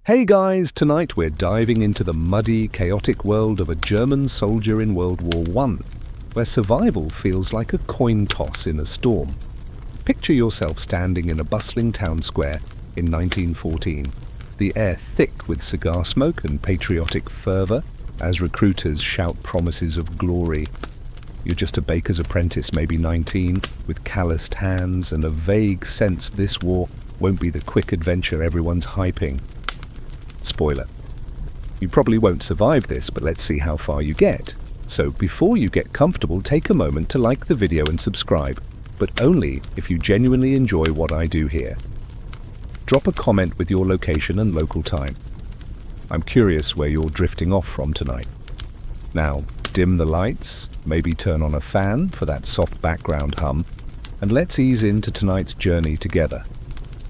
Hey guys, tonight we're diving into the muddy, chaotic world of a German soldier in World War I, where survival feels like a coin toss in a storm. Picture yourself standing in a bustling town square in 1914, the air thick with cigar smoke and patriotic fervor as recruiters shout promises of glory. You're just a baker's apprentice, maybe 19, with calloused hands and a vague sense this war won't be the quick adventure everyone's hyping. Spoiler. You probably won't survive this, but let's see how far you get. So before you get comfortable, take a moment to like the video and subscribe, but only if you genuinely enjoy what I do here. Drop a comment with your location and local time. I'm curious where you're drifting off from tonight. Now, dim the lights, maybe turn on a fan for that soft background hum, and let's ease into tonight's journey together.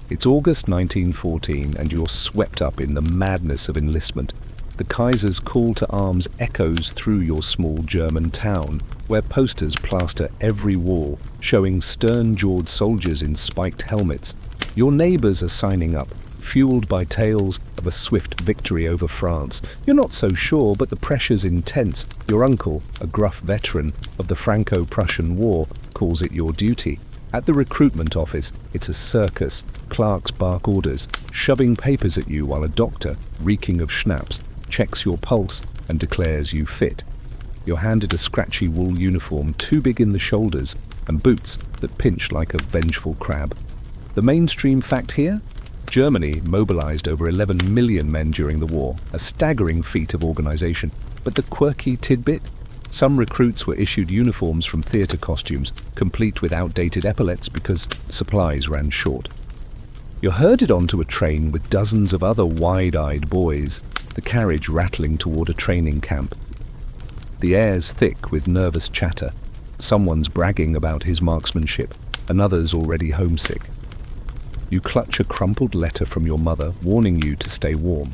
It's August 1914 and you're swept up in the madness of enlistment. The Kaiser's call to arms echoes through your small German town, where posters plaster every wall, showing stern-jawed soldiers in spiked helmets. Your neighbors are signing up, fueled by tales of a swift victory over France. You're not so sure, but the pressure's intense. Your uncle, a gruff veteran of the Franco-Prussian War, calls it your duty. At the recruitment office, it's a circus. Clerks bark orders, shoving papers at you while a doctor, reeking of schnapps, checks your pulse and declares you fit. You're handed a scratchy wool uniform too big in the shoulders and boots that pinch like a vengeful crab. The mainstream fact here? Germany mobilized over 11 million men during the war, a staggering feat of organization. But the quirky tidbit? Some recruits were issued uniforms from theater costumes, complete with outdated epaulets because supplies ran short. You're herded onto a train with dozens of other wide-eyed boys, the carriage rattling toward a training camp. The air's thick with nervous chatter. Someone's bragging about his marksmanship, another's already homesick. You clutch a crumpled letter from your mother warning you to stay warm.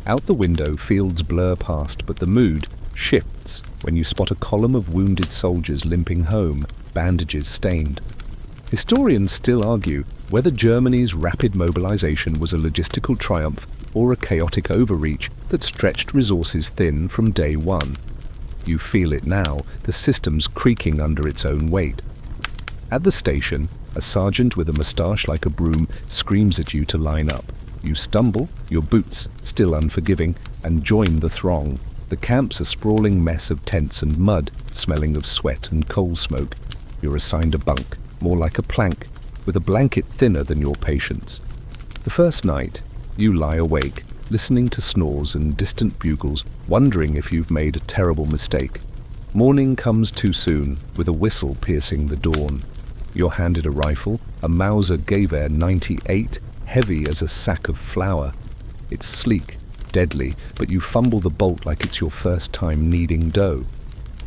Out the window, fields blur past, but the mood shifts when you spot a column of wounded soldiers limping home, bandages stained. Historians still argue whether Germany's rapid mobilization was a logistical triumph or a chaotic overreach that stretched resources thin from day one. You feel it now, the system's creaking under its own weight. At the station, a sergeant with a moustache like a broom screams at you to line up. You stumble, your boots still unforgiving, and join the throng. The camp's a sprawling mess of tents and mud, smelling of sweat and coal smoke. You're assigned a bunk, more like a plank, with a blanket thinner than your patience. The first night, you lie awake, listening to snores and distant bugles, wondering if you've made a terrible mistake. Morning comes too soon, with a whistle piercing the dawn. You're handed a rifle, a Mauser Gewehr 98, heavy as a sack of flour. It's sleek, deadly, but you fumble the bolt like it's your first time kneading dough.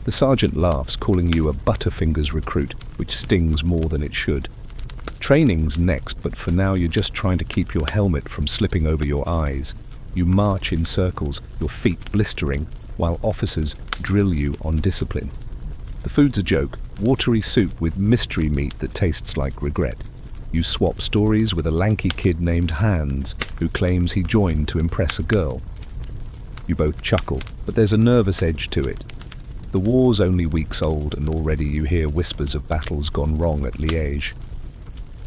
The sergeant laughs, calling you a Butterfingers recruit, which stings more than it should. Training's next, but for now you're just trying to keep your helmet from slipping over your eyes. You march in circles, your feet blistering, while officers drill you on discipline. The food's a joke, watery soup with mystery meat that tastes like regret. You swap stories with a lanky kid named Hans, who claims he joined to impress a girl. You both chuckle, but there's a nervous edge to it. The war's only weeks old, and already you hear whispers of battles gone wrong at Liège.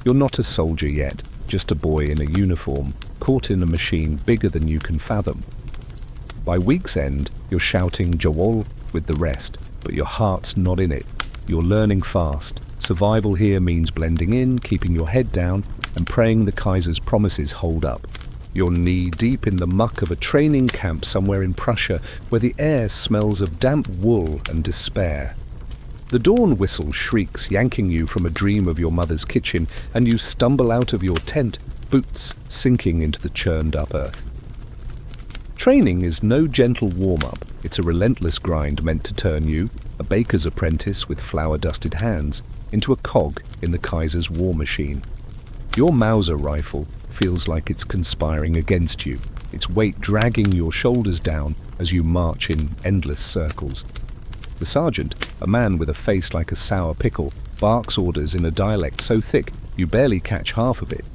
You're not a soldier yet, just a boy in a uniform, caught in a machine bigger than you can fathom. By week's end, you're shouting Jawohl with the rest, but your heart's not in it. You're learning fast. Survival here means blending in, keeping your head down, and praying the Kaiser's promises hold up. You're knee-deep in the muck of a training camp somewhere in Prussia, where the air smells of damp wool and despair. The dawn whistle shrieks, yanking you from a dream of your mother's kitchen, and you stumble out of your tent, boots sinking into the churned-up earth. Training is no gentle warm-up. It's a relentless grind meant to turn you, a baker's apprentice with flour-dusted hands, into a cog in the Kaiser's war machine. Your Mauser rifle feels like it's conspiring against you, its weight dragging your shoulders down as you march in endless circles. The sergeant, a man with a face like a sour pickle, barks orders in a dialect so thick you barely catch half of it.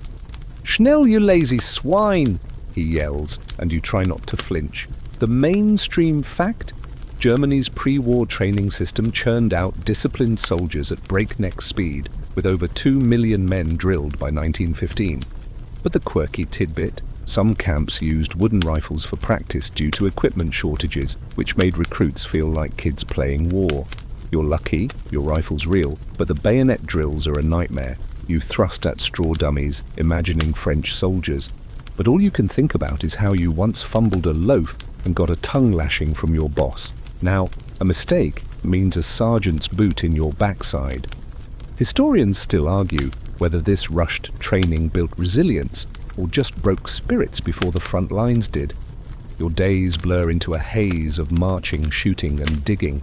"Schnell, you lazy swine!" he yells, and you try not to flinch. The mainstream fact? Germany's pre-war training system churned out disciplined soldiers at breakneck speed, with over 2 million men drilled by 1915. But the quirky tidbit? Some camps used wooden rifles for practice due to equipment shortages, which made recruits feel like kids playing war. You're lucky, your rifle's real, but the bayonet drills are a nightmare. You thrust at straw dummies, imagining French soldiers. But all you can think about is how you once fumbled a loaf and got a tongue lashing from your boss. Now, a mistake means a sergeant's boot in your backside. Historians still argue whether this rushed training built resilience or just broke spirits before the front lines did. Your days blur into a haze of marching, shooting, and digging.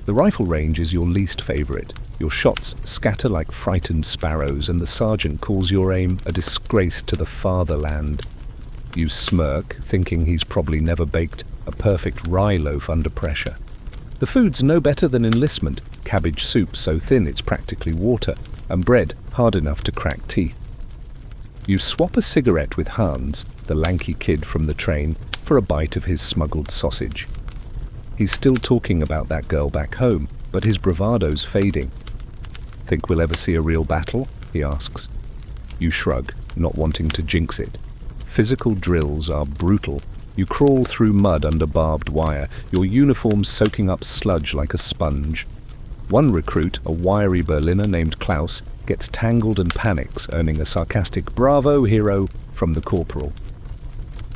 The rifle range is your least favorite. Your shots scatter like frightened sparrows, and the sergeant calls your aim a disgrace to the fatherland. You smirk, thinking he's probably never baked a perfect rye loaf under pressure. The food's no better than enlistment: cabbage soup so thin it's practically water, and bread hard enough to crack teeth. You swap a cigarette with Hans, the lanky kid from the train, for a bite of his smuggled sausage. He's still talking about that girl back home, but his bravado's fading. "Think we'll ever see a real battle?" he asks. You shrug, not wanting to jinx it. Physical drills are brutal. You crawl through mud under barbed wire, your uniform soaking up sludge like a sponge. One recruit, a wiry Berliner named Klaus, gets tangled and panics, earning a sarcastic "Bravo, hero" from the corporal.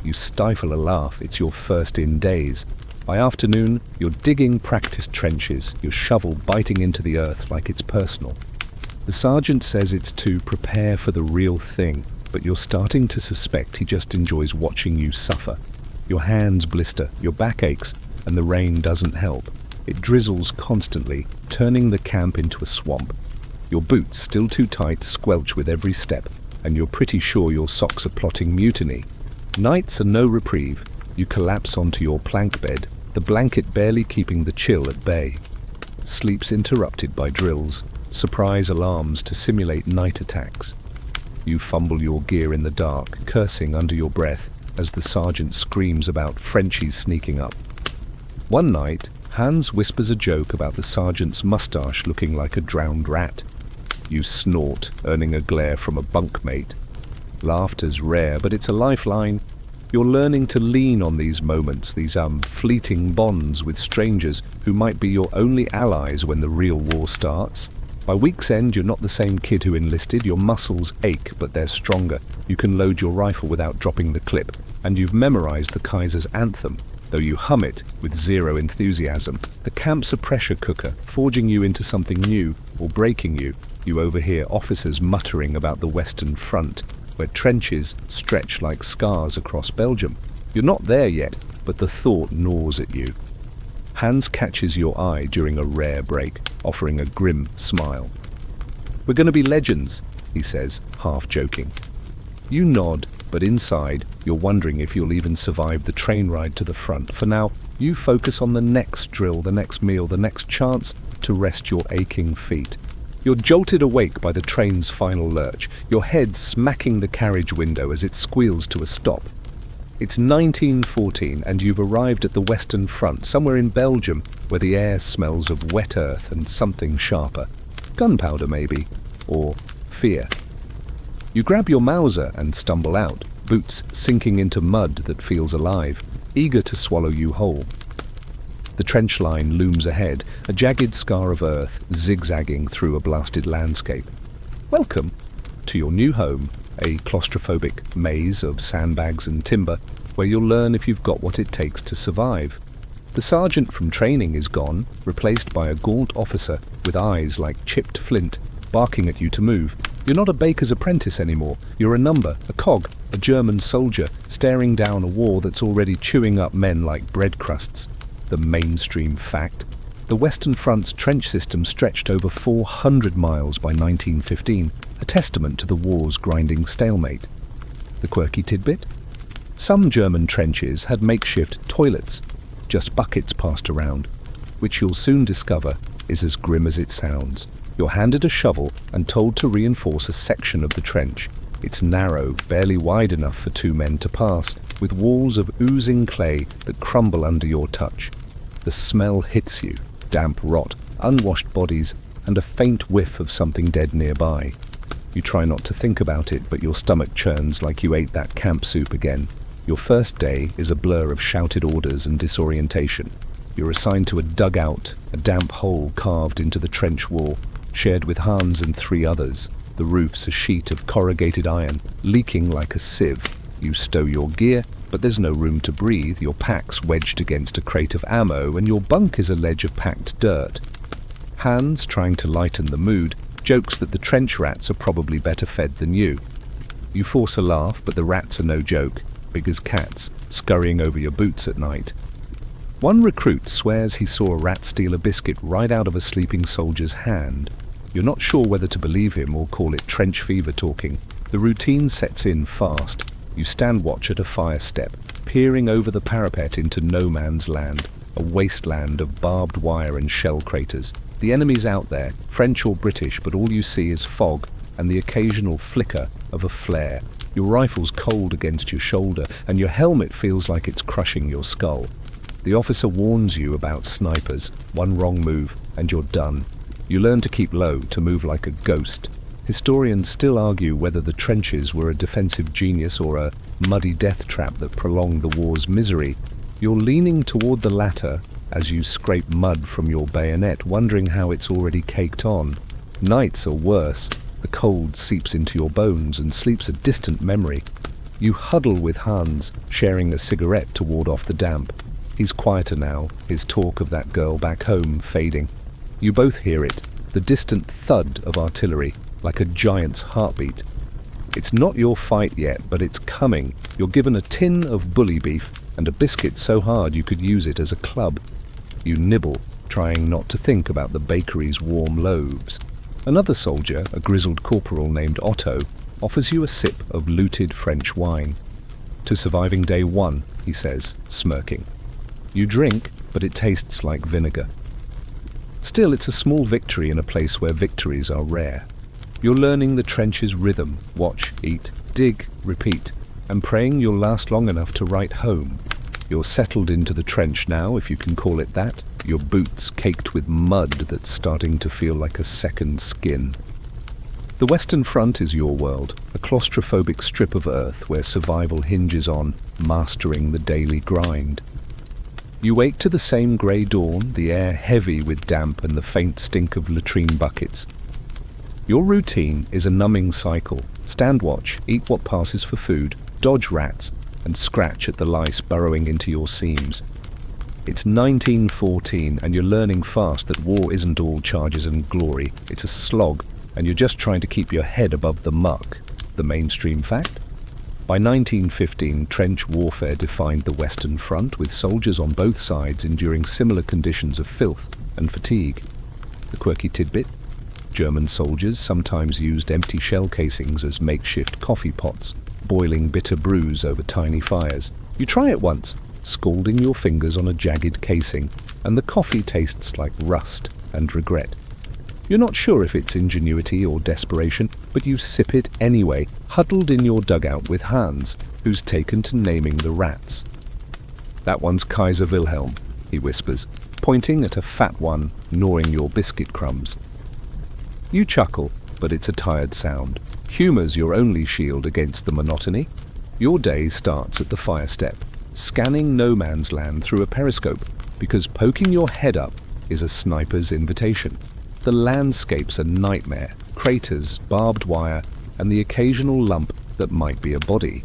You stifle a laugh. It's your first in days. By afternoon, you're digging practice trenches, your shovel biting into the earth like it's personal. The sergeant says it's to prepare for the real thing, but you're starting to suspect he just enjoys watching you suffer. Your hands blister, your back aches, and the rain doesn't help. It drizzles constantly, turning the camp into a swamp. Your boots, still too tight, squelch with every step, and you're pretty sure your socks are plotting mutiny. Nights are no reprieve. You collapse onto your plank bed, the blanket barely keeping the chill at bay. Sleep's interrupted by drills, surprise alarms to simulate night attacks. You fumble your gear in the dark, cursing under your breath as the sergeant screams about Frenchies sneaking up. One night, Hans whispers a joke about the sergeant's mustache looking like a drowned rat. You snort, earning a glare from a bunkmate. Laughter's rare, but it's a lifeline. You're learning to lean on these moments, these fleeting bonds with strangers who might be your only allies when the real war starts. By week's end, you're not the same kid who enlisted. Your muscles ache, but they're stronger. You can load your rifle without dropping the clip, and you've memorized the Kaiser's anthem, though you hum it with zero enthusiasm. The camp's a pressure cooker, forging you into something new or breaking you. You overhear officers muttering about the Western Front, where trenches stretch like scars across Belgium. You're not there yet, but the thought gnaws at you. Hans catches your eye during a rare break, offering a grim smile. "We're going to be legends," he says, half joking. You nod, but inside, you're wondering if you'll even survive the train ride to the front. For now, you focus on the next drill, the next meal, the next chance to rest your aching feet. You're jolted awake by the train's final lurch, your head smacking the carriage window as it squeals to a stop. It's 1914, and you've arrived at the Western Front, somewhere in Belgium, where the air smells of wet earth and something sharper. Gunpowder, maybe, or fear. You grab your Mauser and stumble out, boots sinking into mud that feels alive, eager to swallow you whole. The trench line looms ahead, a jagged scar of earth zigzagging through a blasted landscape. Welcome to your new home, a claustrophobic maze of sandbags and timber, where you'll learn if you've got what it takes to survive. The sergeant from training is gone, replaced by a gaunt officer with eyes like chipped flint, barking at you to move. You're not a baker's apprentice anymore. You're a number, a cog, a German soldier, staring down a war that's already chewing up men like bread crusts. The mainstream fact: the Western Front's trench system stretched over 400 miles by 1915, a testament to the war's grinding stalemate. The quirky tidbit? Some German trenches had makeshift toilets, just buckets passed around, which you'll soon discover is as grim as it sounds. You're handed a shovel and told to reinforce a section of the trench. It's narrow, barely wide enough for two men to pass, with walls of oozing clay that crumble under your touch. The smell hits you, damp rot, unwashed bodies, and a faint whiff of something dead nearby. You try not to think about it, but your stomach churns like you ate that camp soup again. Your first day is a blur of shouted orders and disorientation. You're assigned to a dugout, a damp hole carved into the trench wall, shared with Hans and 3 others. The roof's a sheet of corrugated iron, leaking like a sieve. You stow your gear, but there's no room to breathe. Your pack's wedged against a crate of ammo, and your bunk is a ledge of packed dirt. Hans, trying to lighten the mood, jokes that the trench rats are probably better fed than you. You force a laugh, but the rats are no joke, big as cats, scurrying over your boots at night. One recruit swears he saw a rat steal a biscuit right out of a sleeping soldier's hand. You're not sure whether to believe him or call it trench fever talking. The routine sets in fast. You stand watch at a fire step, peering over the parapet into no man's land, a wasteland of barbed wire and shell craters. The enemy's out there, French or British, but all you see is fog and the occasional flicker of a flare. Your rifle's cold against your shoulder, and your helmet feels like it's crushing your skull. The officer warns you about snipers. One wrong move, and you're done. You learn to keep low, to move like a ghost. Historians still argue whether the trenches were a defensive genius or a muddy death trap that prolonged the war's misery. You're leaning toward the latter as you scrape mud from your bayonet, wondering how it's already caked on. Nights are worse. The cold seeps into your bones, and sleep's a distant memory. You huddle with Hans, sharing a cigarette to ward off the damp. He's quieter now, his talk of that girl back home fading. You both hear it, the distant thud of artillery, like a giant's heartbeat. It's not your fight yet, but it's coming. You're given a tin of bully beef and a biscuit so hard you could use it as a club. You nibble, trying not to think about the bakery's warm loaves. Another soldier, a grizzled corporal named Otto, offers you a sip of looted French wine. To surviving day 1, he says, smirking. You drink, but it tastes like vinegar. Still, it's a small victory in a place where victories are rare. You're learning the trench's rhythm, watch, eat, dig, repeat, and praying you'll last long enough to write home. You're settled into the trench now, if you can call it that, your boots caked with mud that's starting to feel like a second skin. The Western Front is your world, a claustrophobic strip of earth where survival hinges on mastering the daily grind. You wake to the same grey dawn, the air heavy with damp and the faint stink of latrine buckets. Your routine is a numbing cycle. Stand watch, eat what passes for food, dodge rats, and scratch at the lice burrowing into your seams. It's 1914, and you're learning fast that war isn't all charges and glory. It's a slog, and you're just trying to keep your head above the muck. The mainstream fact? By 1915, trench warfare defined the Western Front, with soldiers on both sides enduring similar conditions of filth and fatigue. The quirky tidbit? German soldiers sometimes used empty shell casings as makeshift coffee pots, boiling bitter brews over tiny fires. You try it once, scalding your fingers on a jagged casing, and the coffee tastes like rust and regret. You're not sure if it's ingenuity or desperation, but you sip it anyway, huddled in your dugout with Hans, who's taken to naming the rats. That one's Kaiser Wilhelm, he whispers, pointing at a fat one gnawing your biscuit crumbs. You chuckle, but it's a tired sound. Humor's your only shield against the monotony. Your day starts at the fire step, scanning no man's land through a periscope, because poking your head up is a sniper's invitation. The landscape's a nightmare, craters, barbed wire, and the occasional lump that might be a body.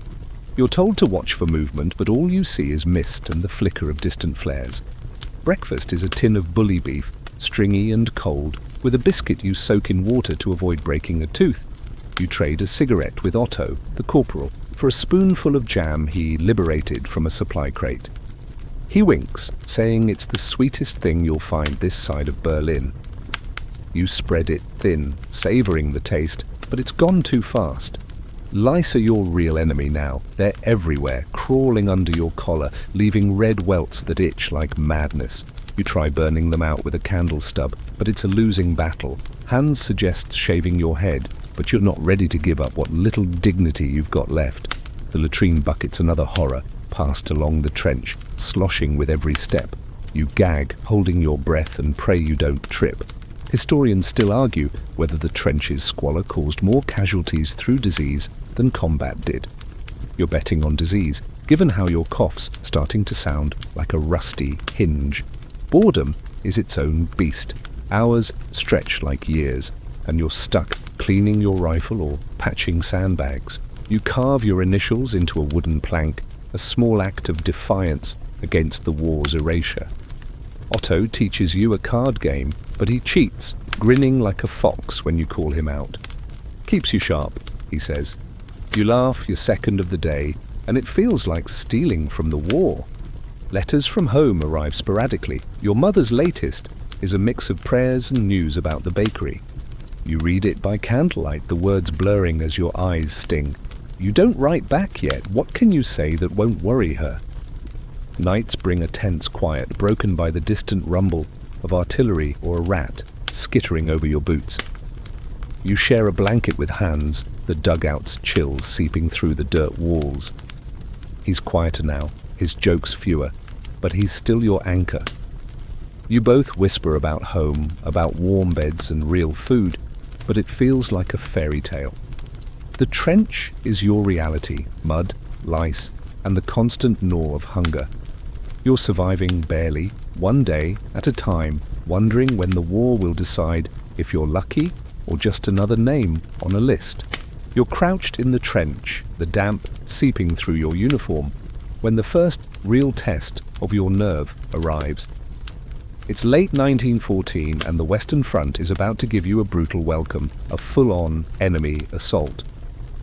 You're told to watch for movement, but all you see is mist and the flicker of distant flares. Breakfast is a tin of bully beef, stringy and cold, with a biscuit you soak in water to avoid breaking a tooth. You trade a cigarette with Otto, the corporal, for a spoonful of jam he liberated from a supply crate. He winks, saying it's the sweetest thing you'll find this side of Berlin. You spread it thin, savouring the taste, but it's gone too fast. Lice are your real enemy now. They're everywhere, crawling under your collar, leaving red welts that itch like madness. You try burning them out with a candle stub, but it's a losing battle. Hans suggests shaving your head, but you're not ready to give up what little dignity you've got left. The latrine bucket's another horror. past along the trench, sloshing with every step. You gag, holding your breath, and pray you don't trip. Historians still argue whether the trench's squalor caused more casualties through disease than combat did. You're betting on disease, given how your cough's starting to sound like a rusty hinge. Boredom is its own beast. Hours stretch like years, and you're stuck cleaning your rifle or patching sandbags. You carve your initials into a wooden plank, a small act of defiance against the war's erasure. Otto teaches you a card game, but he cheats, grinning like a fox when you call him out. Keeps you sharp, he says. You laugh your second of the day, and it feels like stealing from the war. Letters from home arrive sporadically. Your mother's latest is a mix of prayers and news about the bakery. You read it by candlelight, the words blurring as your eyes sting. You don't write back yet. What can you say that won't worry her? Nights bring a tense quiet, broken by the distant rumble of artillery or a rat skittering over your boots. You share a blanket with Hans, the dugout's chills seeping through the dirt walls. He's quieter now, his jokes fewer, but he's still your anchor. You both whisper about home, about warm beds and real food, but it feels like a fairy tale. The trench is your reality, mud, lice, and the constant gnaw of hunger. You're surviving barely, one day at a time, wondering when the war will decide if you're lucky or just another name on a list. You're crouched in the trench, the damp seeping through your uniform, when the first real test of your nerve arrives. It's late 1914 and the Western Front is about to give you a brutal welcome, a full-on enemy assault.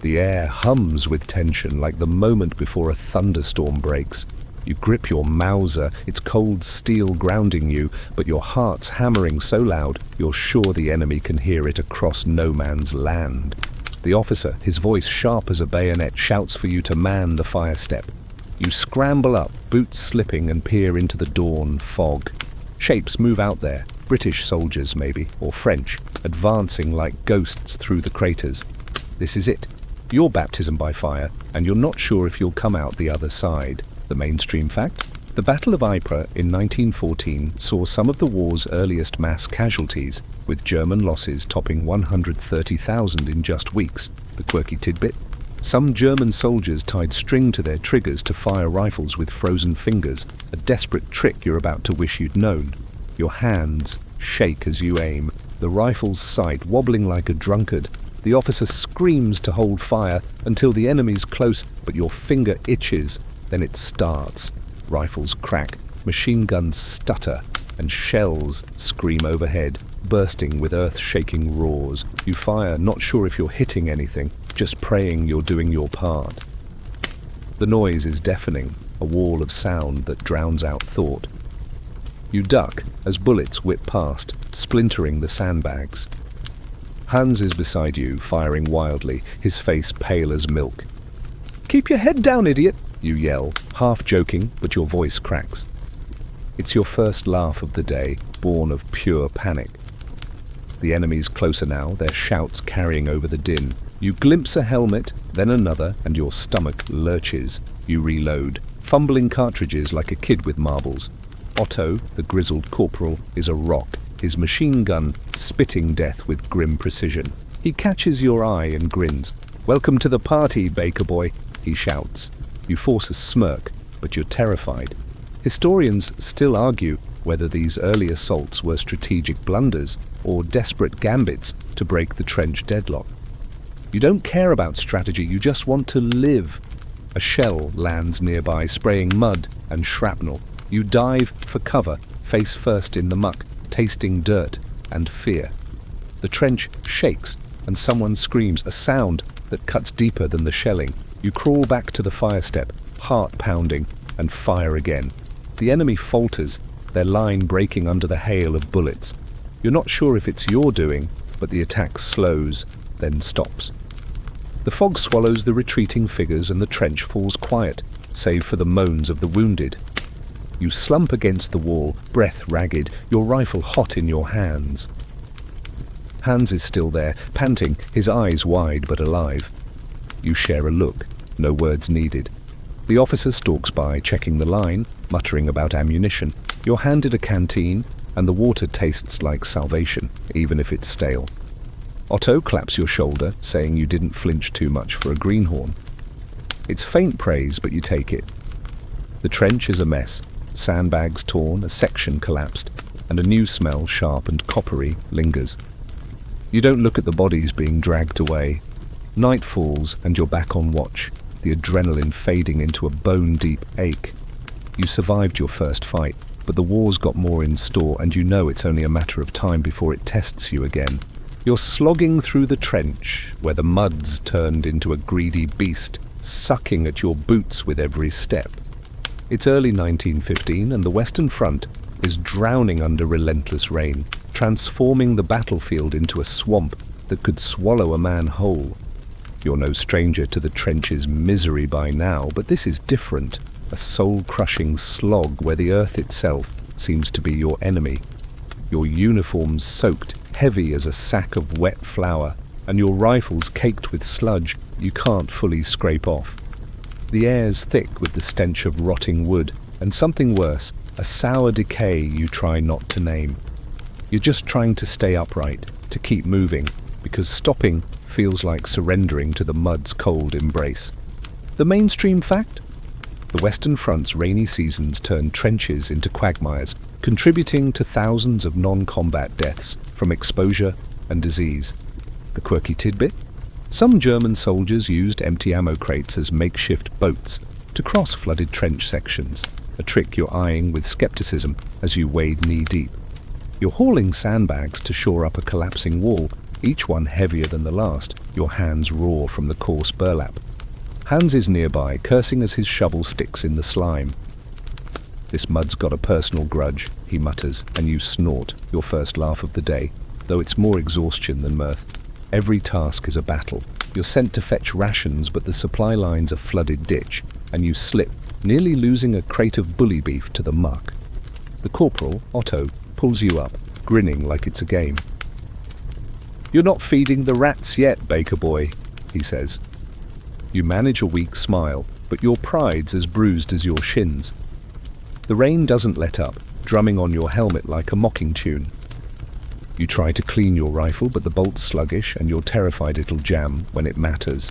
The air hums with tension like the moment before a thunderstorm breaks. You grip your Mauser, its cold steel grounding you, but your heart's hammering so loud you're sure the enemy can hear it across no man's land. The officer, his voice sharp as a bayonet, shouts for you to man the fire step. You scramble up, boots slipping, and peer into the dawn fog. Shapes move out there, British soldiers maybe, or French, advancing like ghosts through the craters. This is it, your baptism by fire, and you're not sure if you'll come out the other side. The mainstream fact? The Battle of Ypres in 1914 saw some of the war's earliest mass casualties, with German losses topping 130,000 in just weeks. The quirky tidbit? Some German soldiers tied string to their triggers to fire rifles with frozen fingers, a desperate trick you're about to wish you'd known. Your hands shake as you aim, the rifle's sight wobbling like a drunkard. The officer screams to hold fire until the enemy's close, but your finger itches. Then it starts. Rifles crack, machine guns stutter, and shells scream overhead, bursting with earth-shaking roars. You fire, not sure if you're hitting anything, just praying you're doing your part. The noise is deafening, a wall of sound that drowns out thought. You duck as bullets whip past, splintering the sandbags. Hans is beside you, firing wildly, his face pale as milk. "Keep your head down, idiot!" you yell, half joking, but your voice cracks. It's your first laugh of the day, born of pure panic. The enemy's closer now, their shouts carrying over the din. You glimpse a helmet, then another, and your stomach lurches. You reload, fumbling cartridges like a kid with marbles. Otto, the grizzled corporal, is a rock, his machine gun spitting death with grim precision. He catches your eye and grins. "Welcome to the party, Baker boy," he shouts. You force a smirk, but you're terrified. Historians still argue whether these early assaults were strategic blunders or desperate gambits to break the trench deadlock. You don't care about strategy, you just want to live. A shell lands nearby, spraying mud and shrapnel. You dive for cover, face first in the muck, tasting dirt and fear. The trench shakes, and someone screams, a sound that cuts deeper than the shelling. You crawl back to the fire step, heart pounding, and fire again. The enemy falters, their line breaking under the hail of bullets. You're not sure if it's your doing, but the attack slows, then stops. The fog swallows the retreating figures and the trench falls quiet, save for the moans of the wounded. You slump against the wall, breath ragged, your rifle hot in your hands. Hans is still there, panting, his eyes wide but alive. You share a look, no words needed. The officer stalks by, checking the line, muttering about ammunition. You're handed a canteen, and the water tastes like salvation, even if it's stale. Otto claps your shoulder, saying you didn't flinch too much for a greenhorn. It's faint praise, but you take it. The trench is a mess. Sandbags torn, a section collapsed, and a new smell, sharp and coppery, lingers. You don't look at the bodies being dragged away. Night falls, and you're back on watch, the adrenaline fading into a bone-deep ache. You survived your first fight, but the war's got more in store, and you know it's only a matter of time before it tests you again. You're slogging through the trench, where the mud's turned into a greedy beast, sucking at your boots with every step. It's early 1915, and the Western Front is drowning under relentless rain, transforming the battlefield into a swamp that could swallow a man whole. You're no stranger to the trench's misery by now, but this is different. A soul-crushing slog where the earth itself seems to be your enemy. Your uniform's soaked, heavy as a sack of wet flour, and your rifle's caked with sludge you can't fully scrape off. The air's thick with the stench of rotting wood, and something worse, a sour decay you try not to name. You're just trying to stay upright, to keep moving, because stopping feels like surrendering to the mud's cold embrace. The mainstream fact? The Western Front's rainy seasons turned trenches into quagmires, contributing to thousands of non-combat deaths from exposure and disease. The quirky tidbit? Some German soldiers used empty ammo crates as makeshift boats to cross flooded trench sections, a trick you're eyeing with skepticism as you wade knee-deep. You're hauling sandbags to shore up a collapsing wall, each one heavier than the last, your hands raw from the coarse burlap. Hans is nearby, cursing as his shovel sticks in the slime. "This mud's got a personal grudge," he mutters, and you snort, your first laugh of the day, though it's more exhaustion than mirth. Every task is a battle. You're sent to fetch rations, but the supply line's a flooded ditch, and you slip, nearly losing a crate of bully beef to the muck. The corporal, Otto, pulls you up, grinning like it's a game. "You're not feeding the rats yet, baker boy," he says. You manage a weak smile, but your pride's as bruised as your shins. The rain doesn't let up, drumming on your helmet like a mocking tune. You try to clean your rifle, but the bolt's sluggish, and you're terrified it'll jam when it matters.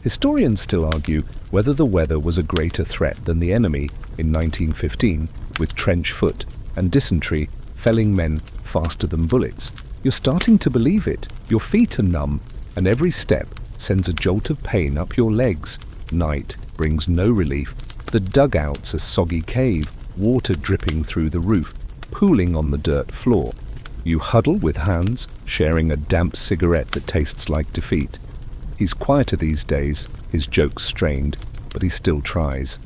Historians still argue whether the weather was a greater threat than the enemy in 1915, with trench foot and dysentery felling men faster than bullets. You're starting to believe it. Your feet are numb, and every step sends a jolt of pain up your legs. Night brings no relief. The dugout's a soggy cave, water dripping through the roof, pooling on the dirt floor. You huddle with Hans, sharing a damp cigarette that tastes like defeat. He's quieter these days, his jokes strained, but he still tries.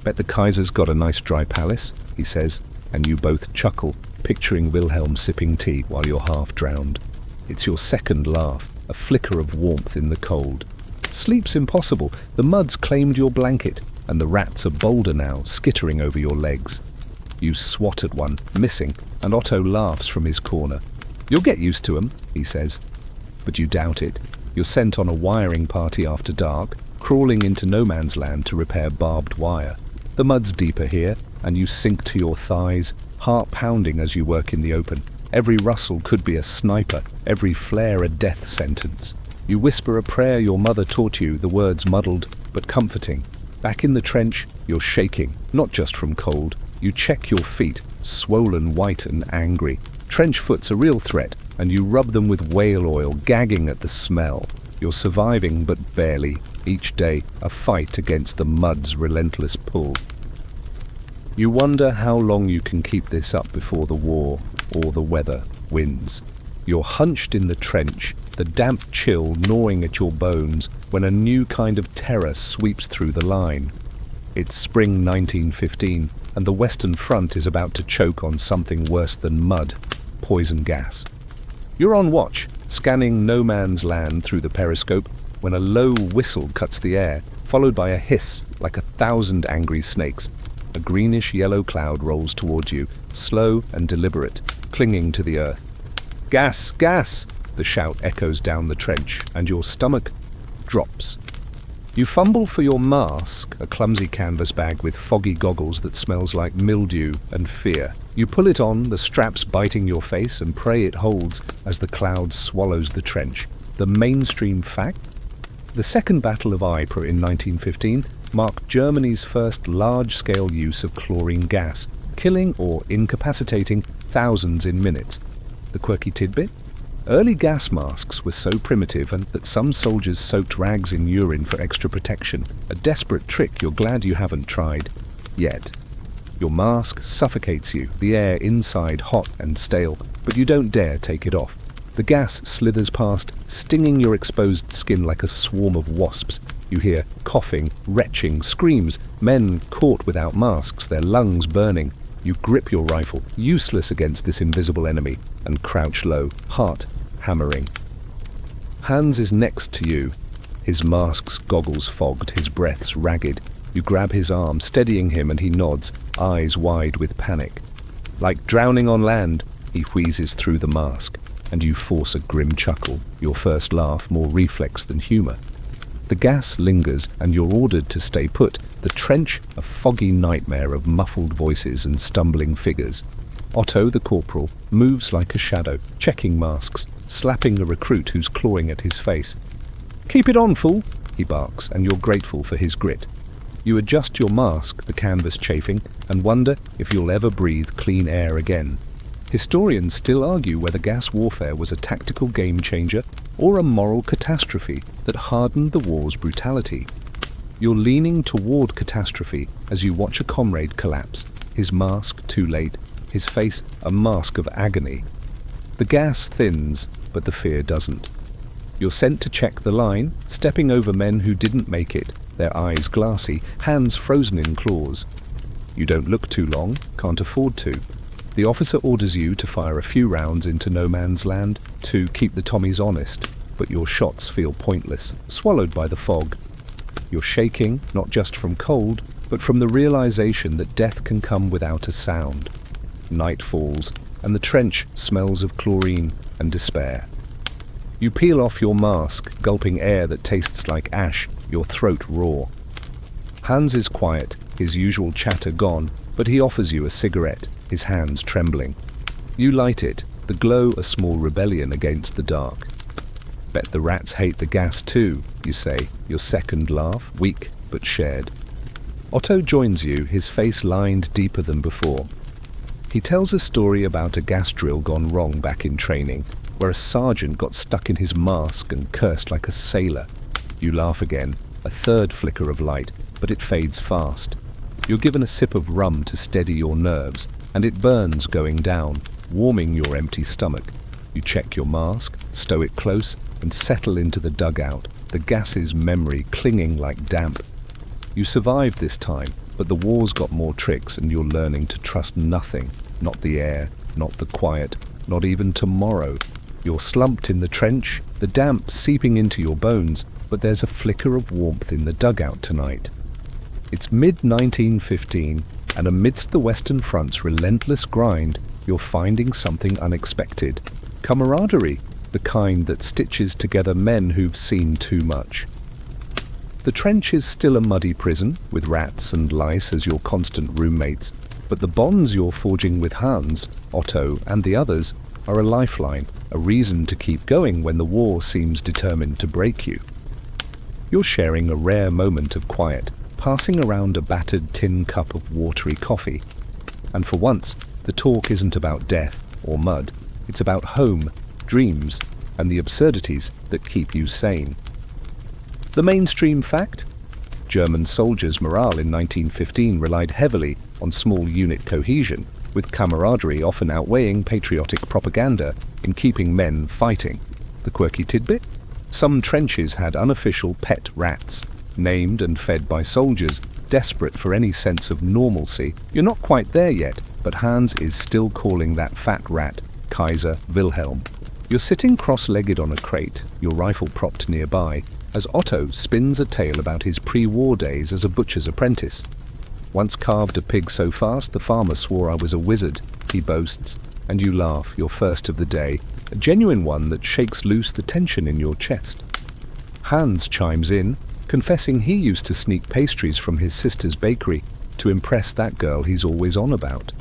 "Bet the Kaiser's got a nice dry palace," he says, and you both chuckle, picturing Wilhelm sipping tea while you're half drowned. It's your second laugh, a flicker of warmth in the cold. Sleep's impossible. The mud's claimed your blanket, and the rats are bolder now, skittering over your legs. You swat at one, missing, and Otto laughs from his corner. "You'll get used to 'em," he says. But you doubt it. You're sent on a wiring party after dark, crawling into no man's land to repair barbed wire. The mud's deeper here, and you sink to your thighs, heart pounding as you work in the open. Every rustle could be a sniper, every flare a death sentence. You whisper a prayer your mother taught you, the words muddled but comforting. Back in the trench, you're shaking, not just from cold. You check your feet, swollen, white and angry. Trench foot's a real threat, and you rub them with whale oil, gagging at the smell. You're surviving, but barely. Each day, a fight against the mud's relentless pull. You wonder how long you can keep this up before the war or the weather wins. You're hunched in the trench, the damp chill gnawing at your bones, when a new kind of terror sweeps through the line. It's spring 1915, and the Western Front is about to choke on something worse than mud, poison gas. You're on watch, scanning no man's land through the periscope, when a low whistle cuts the air, followed by a hiss like 1,000 angry snakes. A greenish-yellow cloud rolls towards you, slow and deliberate, clinging to the earth. "Gas! Gas!" The shout echoes down the trench, and your stomach drops. You fumble for your mask, a clumsy canvas bag with foggy goggles that smells like mildew and fear. You pull it on, the straps biting your face, and pray it holds as the cloud swallows the trench. The mainstream fact? The Second Battle of Ypres in 1915 marked Germany's first large-scale use of chlorine gas, killing or incapacitating thousands in minutes. The quirky tidbit? Early gas masks were so primitive that some soldiers soaked rags in urine for extra protection, a desperate trick you're glad you haven't tried yet. Your mask suffocates you, the air inside hot and stale, but you don't dare take it off. The gas slithers past, stinging your exposed skin like a swarm of wasps. You hear coughing, retching, screams, men caught without masks, their lungs burning. You grip your rifle, useless against this invisible enemy, and crouch low, heart hammering. Hans is next to you, his mask's goggles fogged, his breaths ragged. You grab his arm, steadying him, and he nods, eyes wide with panic. Like drowning on land, he wheezes through the mask, and you force a grim chuckle, your first laugh more reflex than humor. The gas lingers, and you're ordered to stay put, the trench a foggy nightmare of muffled voices and stumbling figures. Otto, the corporal, moves like a shadow, checking masks, slapping a recruit who's clawing at his face. "Keep it on, fool," he barks, and you're grateful for his grit. You adjust your mask, the canvas chafing, and wonder if you'll ever breathe clean air again. Historians still argue whether gas warfare was a tactical game-changer or a moral catastrophe that hardened the war's brutality. You're leaning toward catastrophe as you watch a comrade collapse, his mask too late, his face a mask of agony. The gas thins, but the fear doesn't. You're sent to check the line, stepping over men who didn't make it, their eyes glassy, hands frozen in claws. You don't look too long, can't afford to. The officer orders you to fire a few rounds into no man's land, to keep the Tommies honest, but your shots feel pointless, swallowed by the fog. You're shaking, not just from cold, but from the realization that death can come without a sound. Night falls, and the trench smells of chlorine and despair. You peel off your mask, gulping air that tastes like ash, your throat raw. Hans is quiet, his usual chatter gone, but he offers you a cigarette, his hands trembling. You light it, the glow a small rebellion against the dark. "Bet the rats hate the gas too," you say, your second laugh, weak but shared. Otto joins you, his face lined deeper than before. He tells a story about a gas drill gone wrong back in training, where a sergeant got stuck in his mask and cursed like a sailor. You laugh again, a third flicker of light, but it fades fast. You're given a sip of rum to steady your nerves, and it burns going down, warming your empty stomach. You check your mask, stow it close, and settle into the dugout, the gas's memory clinging like damp. You survived this time, but the war's got more tricks, and you're learning to trust nothing, not the air, not the quiet, not even tomorrow. You're slumped in the trench, the damp seeping into your bones, but there's a flicker of warmth in the dugout tonight. It's mid-1915, and amidst the Western Front's relentless grind, you're finding something unexpected. Camaraderie, the kind that stitches together men who've seen too much. The trench is still a muddy prison, with rats and lice as your constant roommates, but the bonds you're forging with Hans, Otto, and the others are a lifeline, a reason to keep going when the war seems determined to break you. You're sharing a rare moment of quiet, passing around a battered tin cup of watery coffee. And for once, the talk isn't about death or mud. It's about home, dreams, and the absurdities that keep you sane. The mainstream fact? German soldiers' morale in 1915 relied heavily on small unit cohesion, with camaraderie often outweighing patriotic propaganda in keeping men fighting. The quirky tidbit? Some trenches had unofficial pet rats, named and fed by soldiers, desperate for any sense of normalcy. You're not quite there yet, but Hans is still calling that fat rat Kaiser Wilhelm. You're sitting cross-legged on a crate, your rifle propped nearby, as Otto spins a tale about his pre-war days as a butcher's apprentice. "Once carved a pig so fast the farmer swore I was a wizard," he boasts, and you laugh, your first of the day, a genuine one that shakes loose the tension in your chest. Hans chimes in, confessing he used to sneak pastries from his sister's bakery to impress that girl he's always on about.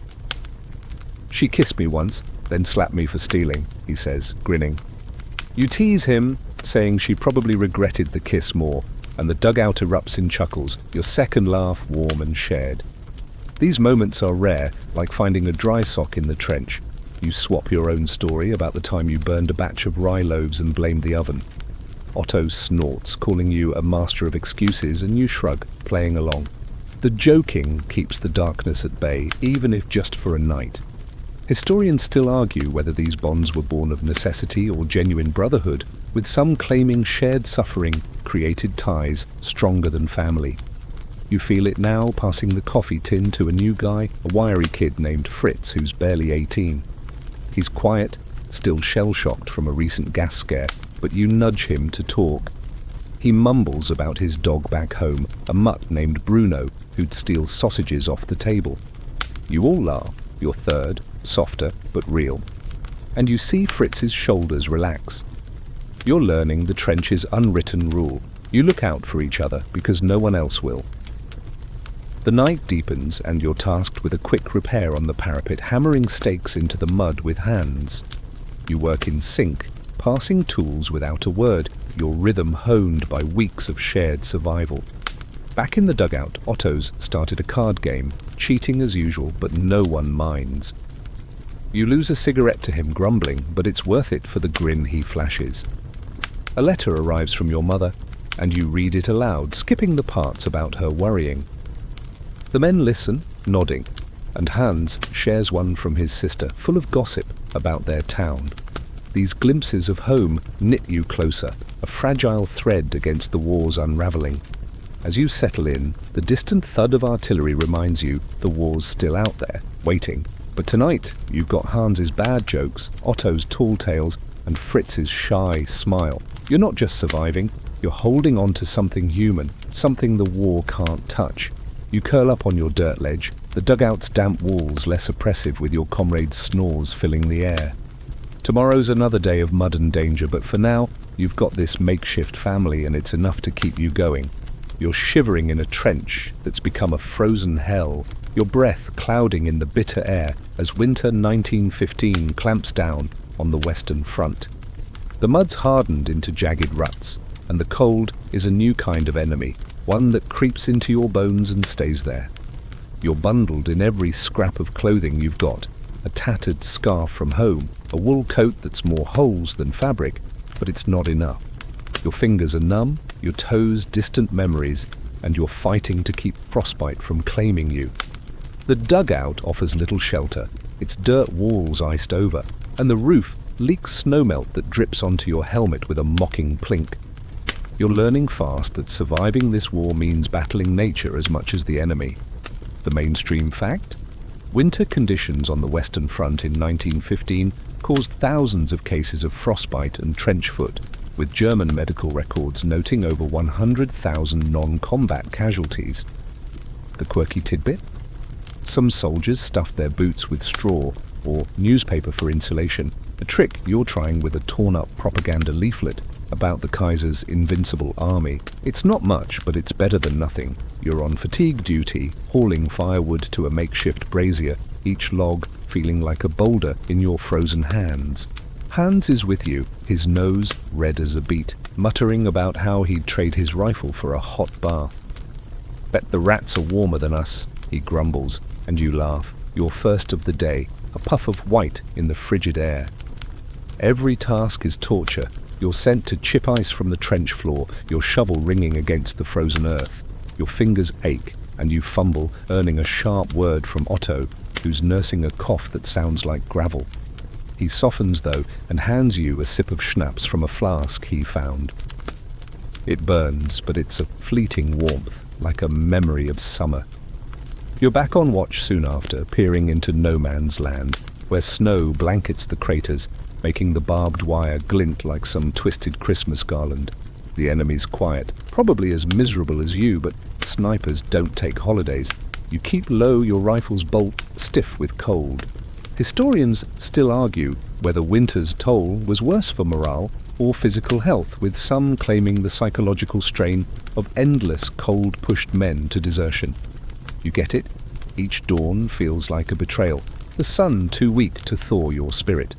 "She kissed me once, then slapped me for stealing," he says, grinning. You tease him, saying she probably regretted the kiss more, and the dugout erupts in chuckles, your second laugh warm and shared. These moments are rare, like finding a dry sock in the trench. You swap your own story about the time you burned a batch of rye loaves and blamed the oven. Otto snorts, calling you a master of excuses, and you shrug, playing along. The joking keeps the darkness at bay, even if just for a night. Historians still argue whether these bonds were born of necessity or genuine brotherhood, with some claiming shared suffering created ties stronger than family. You feel it now, passing the coffee tin to a new guy, a wiry kid named Fritz who's barely 18. He's quiet, still shell-shocked from a recent gas scare, but you nudge him to talk. He mumbles about his dog back home, a mutt named Bruno, who'd steal sausages off the table. You all laugh, your third, softer but real. And you see Fritz's shoulders relax. You're learning the trench's unwritten rule. You look out for each other because no one else will. The night deepens and you're tasked with a quick repair on the parapet, hammering stakes into the mud with hands. You work in sync, passing tools without a word, your rhythm honed by weeks of shared survival. Back in the dugout, Otto's started a card game, cheating as usual, but no one minds. You lose a cigarette to him, grumbling, but it's worth it for the grin he flashes. A letter arrives from your mother, and you read it aloud, skipping the parts about her worrying. The men listen, nodding, and Hans shares one from his sister, full of gossip about their town. These glimpses of home knit you closer, a fragile thread against the war's unraveling. As you settle in, the distant thud of artillery reminds you the war's still out there, waiting. But tonight, you've got Hans's bad jokes, Otto's tall tales, and Fritz's shy smile. You're not just surviving, you're holding on to something human, something the war can't touch. You curl up on your dirt ledge, the dugout's damp walls less oppressive with your comrades' snores filling the air. Tomorrow's another day of mud and danger, but for now, you've got this makeshift family and it's enough to keep you going. You're shivering in a trench that's become a frozen hell, your breath clouding in the bitter air as winter 1915 clamps down on the Western Front. The mud's hardened into jagged ruts, and the cold is a new kind of enemy, one that creeps into your bones and stays there. You're bundled in every scrap of clothing you've got, a tattered scarf from home, a wool coat that's more holes than fabric, but it's not enough. Your fingers are numb, your toes distant memories, and you're fighting to keep frostbite from claiming you. The dugout offers little shelter, its dirt walls iced over, and the roof leaks snowmelt that drips onto your helmet with a mocking plink. You're learning fast that surviving this war means battling nature as much as the enemy. The mainstream fact? Winter conditions on the Western Front in 1915 caused thousands of cases of frostbite and trench foot, with German medical records noting over 100,000 non-combat casualties. The quirky tidbit? Some soldiers stuffed their boots with straw or newspaper for insulation, a trick you're trying with a torn-up propaganda leaflet about the Kaiser's invincible army. It's not much, but it's better than nothing. You're on fatigue duty, hauling firewood to a makeshift brazier, each log feeling like a boulder in your frozen hands. Hans is with you, his nose red as a beet, muttering about how he'd trade his rifle for a hot bath. "Bet the rats are warmer than us," he grumbles, and you laugh. Your first of the day, a puff of white in the frigid air. Every task is torture. You're sent to chip ice from the trench floor, your shovel ringing against the frozen earth. Your fingers ache, and you fumble, earning a sharp word from Otto, who's nursing a cough that sounds like gravel. He softens, though, and hands you a sip of schnapps from a flask he found. It burns, but it's a fleeting warmth, like a memory of summer. You're back on watch soon after, peering into no man's land, where snow blankets the craters, making the barbed wire glint like some twisted Christmas garland. The enemy's quiet, probably as miserable as you, but snipers don't take holidays. You keep low, your rifles bolt, stiff with cold. Historians still argue whether winter's toll was worse for morale, or physical health, with some claiming the psychological strain of endless cold-pushed men to desertion. You get it? Each dawn feels like a betrayal, the sun too weak to thaw your spirit.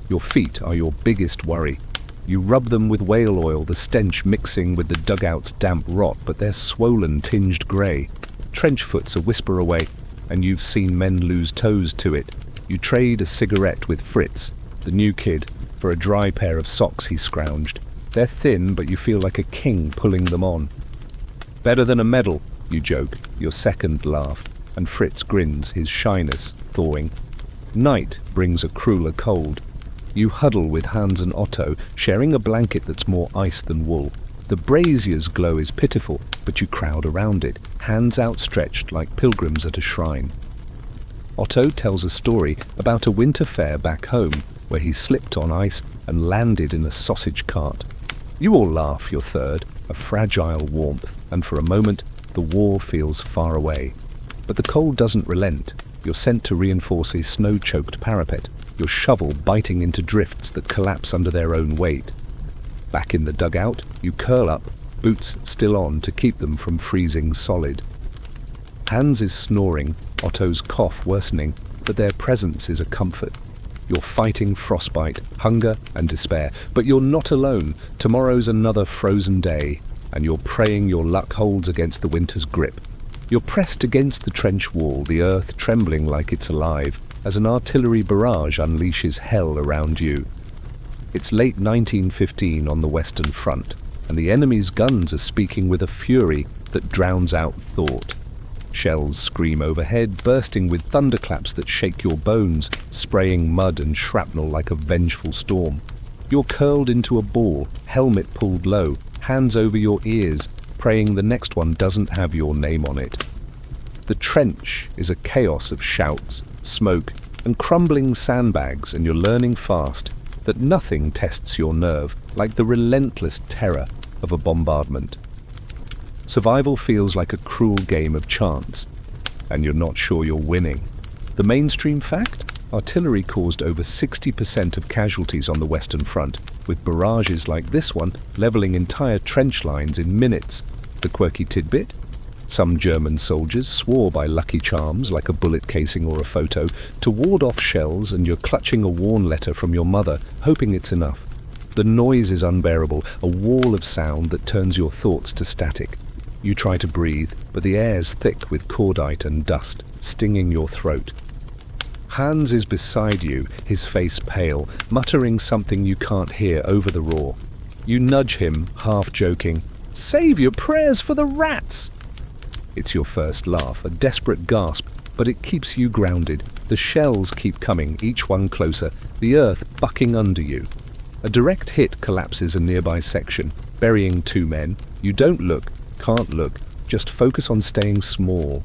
Your feet are your biggest worry. You rub them with whale oil, the stench mixing with the dugout's damp rot, but they're swollen, tinged grey. Trench foot's a whisper away, and you've seen men lose toes to it. You trade a cigarette with Fritz, the new kid, for a dry pair of socks he scrounged. They're thin, but you feel like a king pulling them on. Better than a medal, you joke, your second laugh, and Fritz grins, his shyness thawing. Night brings a crueler cold. You huddle with Hans and Otto, sharing a blanket that's more ice than wool. The brazier's glow is pitiful, but you crowd around it, hands outstretched like pilgrims at a shrine. Otto tells a story about a winter fair back home, where he slipped on ice and landed in a sausage cart. You all laugh, your third, a fragile warmth, and for a moment the war feels far away. But the cold doesn't relent. You're sent to reinforce a snow-choked parapet, your shovel biting into drifts that collapse under their own weight. Back in the dugout, you curl up, boots still on to keep them from freezing solid. Hans is snoring, Otto's cough worsening, but their presence is a comfort. You're fighting frostbite, hunger and despair, but you're not alone. Tomorrow's another frozen day, and you're praying your luck holds against the winter's grip. You're pressed against the trench wall, the earth trembling like it's alive, as an artillery barrage unleashes hell around you. It's late 1915 on the Western Front, and the enemy's guns are speaking with a fury that drowns out thought. Shells scream overhead, bursting with thunderclaps that shake your bones, spraying mud and shrapnel like a vengeful storm. You're curled into a ball, helmet pulled low, hands over your ears, praying the next one doesn't have your name on it. The trench is a chaos of shouts, smoke, and crumbling sandbags, and you're learning fast that nothing tests your nerve like the relentless terror of a bombardment. Survival feels like a cruel game of chance, and you're not sure you're winning. The mainstream fact? Artillery caused over 60% of casualties on the Western Front, with barrages like this one leveling entire trench lines in minutes. The quirky tidbit? Some German soldiers swore by lucky charms, like a bullet casing or a photo, to ward off shells, and you're clutching a warn letter from your mother, hoping it's enough. The noise is unbearable, a wall of sound that turns your thoughts to static. You try to breathe, but the air's thick with cordite and dust, stinging your throat. Hans is beside you, his face pale, muttering something you can't hear over the roar. You nudge him, half joking, "Save your prayers for the rats!" It's your first laugh, a desperate gasp, but it keeps you grounded. The shells keep coming, each one closer, the earth bucking under you. A direct hit collapses a nearby section, burying 2 men. You don't look, can't look, just focus on staying small.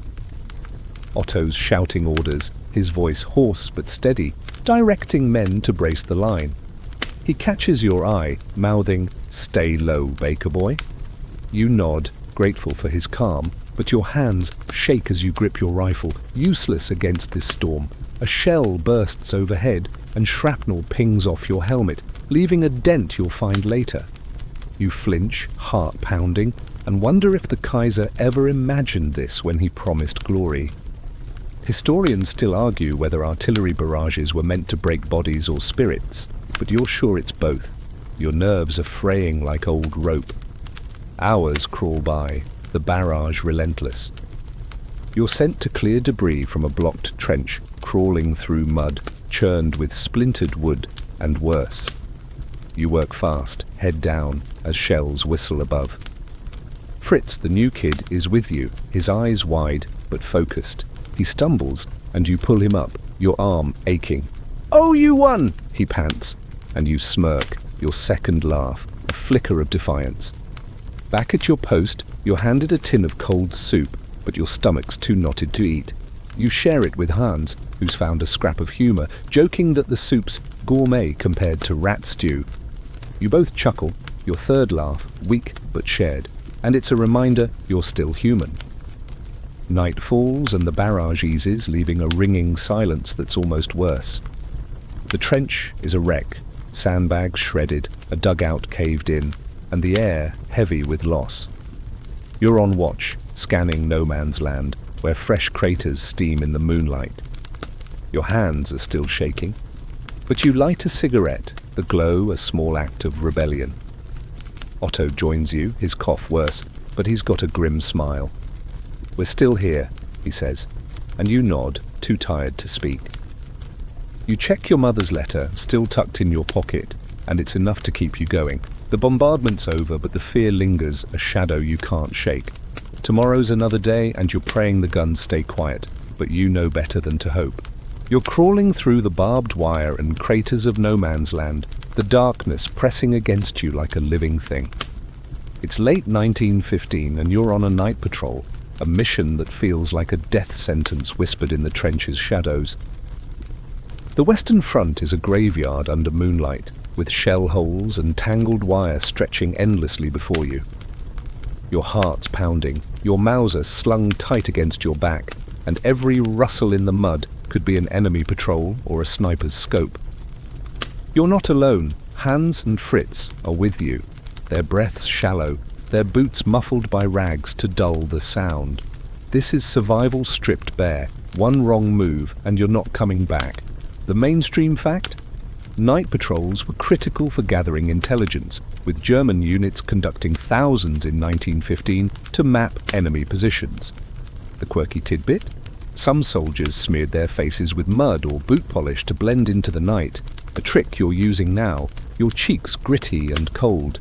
Otto's shouting orders, his voice hoarse but steady, directing men to brace the line. He catches your eye, mouthing, "Stay low, Baker boy." You nod, grateful for his calm, but your hands shake as you grip your rifle, useless against this storm. A shell bursts overhead, and shrapnel pings off your helmet, leaving a dent you'll find later. You flinch, heart pounding, and wonder if the Kaiser ever imagined this when he promised glory. Historians still argue whether artillery barrages were meant to break bodies or spirits, but you're sure it's both. Your nerves are fraying like old rope. Hours crawl by, the barrage relentless. You're sent to clear debris from a blocked trench, crawling through mud, churned with splintered wood, and worse. You work fast, head down, as shells whistle above. Fritz, the new kid, is with you, his eyes wide but focused. He stumbles, and you pull him up, your arm aching. "Oh, you won!" he pants, and you smirk, your second laugh, a flicker of defiance. Back at your post, you're handed a tin of cold soup, but your stomach's too knotted to eat. You share it with Hans, who's found a scrap of humour, joking that the soup's gourmet compared to rat stew. You both chuckle, your third laugh, weak but shared, and it's a reminder you're still human. Night falls and the barrage eases, leaving a ringing silence that's almost worse. The trench is a wreck. Sandbags shredded, a dugout caved in, and the air heavy with loss. You're on watch, scanning no man's land, where fresh craters steam in the moonlight. Your hands are still shaking, but you light a cigarette, the glow a small act of rebellion. Otto joins you, his cough worse, but he's got a grim smile. "We're still here," he says, and you nod, too tired to speak. You check your mother's letter, still tucked in your pocket, and it's enough to keep you going. The bombardment's over, but the fear lingers, a shadow you can't shake. Tomorrow's another day, and you're praying the guns stay quiet, but you know better than to hope. You're crawling through the barbed wire and craters of no man's land, the darkness pressing against you like a living thing. It's late 1915, and you're on a night patrol, a mission that feels like a death sentence whispered in the trenches' shadows. The Western Front is a graveyard under moonlight, with shell holes and tangled wire stretching endlessly before you. Your heart's pounding, your Mauser slung tight against your back, and every rustle in the mud could be an enemy patrol or a sniper's scope. You're not alone. Hans and Fritz are with you, their breaths shallow, their boots muffled by rags to dull the sound. This is survival stripped bare. One wrong move and you're not coming back. The mainstream fact? Night patrols were critical for gathering intelligence, with German units conducting thousands in 1915 to map enemy positions. The quirky tidbit? Some soldiers smeared their faces with mud or boot polish to blend into the night, a trick you're using now, your cheeks gritty and cold.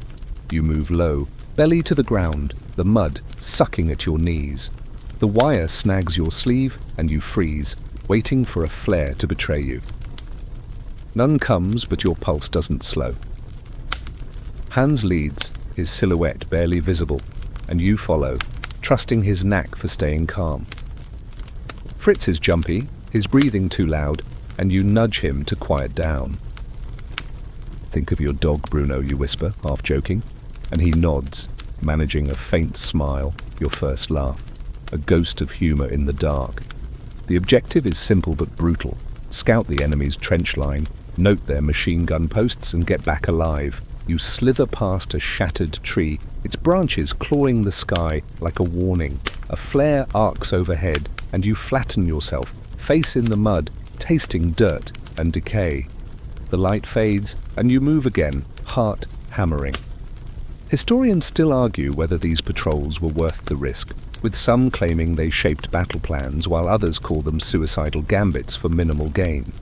You move low, belly to the ground, the mud sucking at your knees. The wire snags your sleeve and you freeze, waiting for a flare to betray you. None comes, but your pulse doesn't slow. Hans leads, his silhouette barely visible, and you follow, trusting his knack for staying calm. Fritz is jumpy, his breathing too loud, and you nudge him to quiet down. "Think of your dog, Bruno," you whisper, half joking, and he nods, managing a faint smile, your first laugh, a ghost of humor in the dark. The objective is simple but brutal. Scout the enemy's trench line, note their machine gun posts, and get back alive. You slither past a shattered tree, its branches clawing the sky like a warning. A flare arcs overhead, and you flatten yourself, face in the mud, tasting dirt and decay. The light fades, and you move again, heart hammering. Historians still argue whether these patrols were worth the risk, with some claiming they shaped battle plans while others call them suicidal gambits for minimal gain.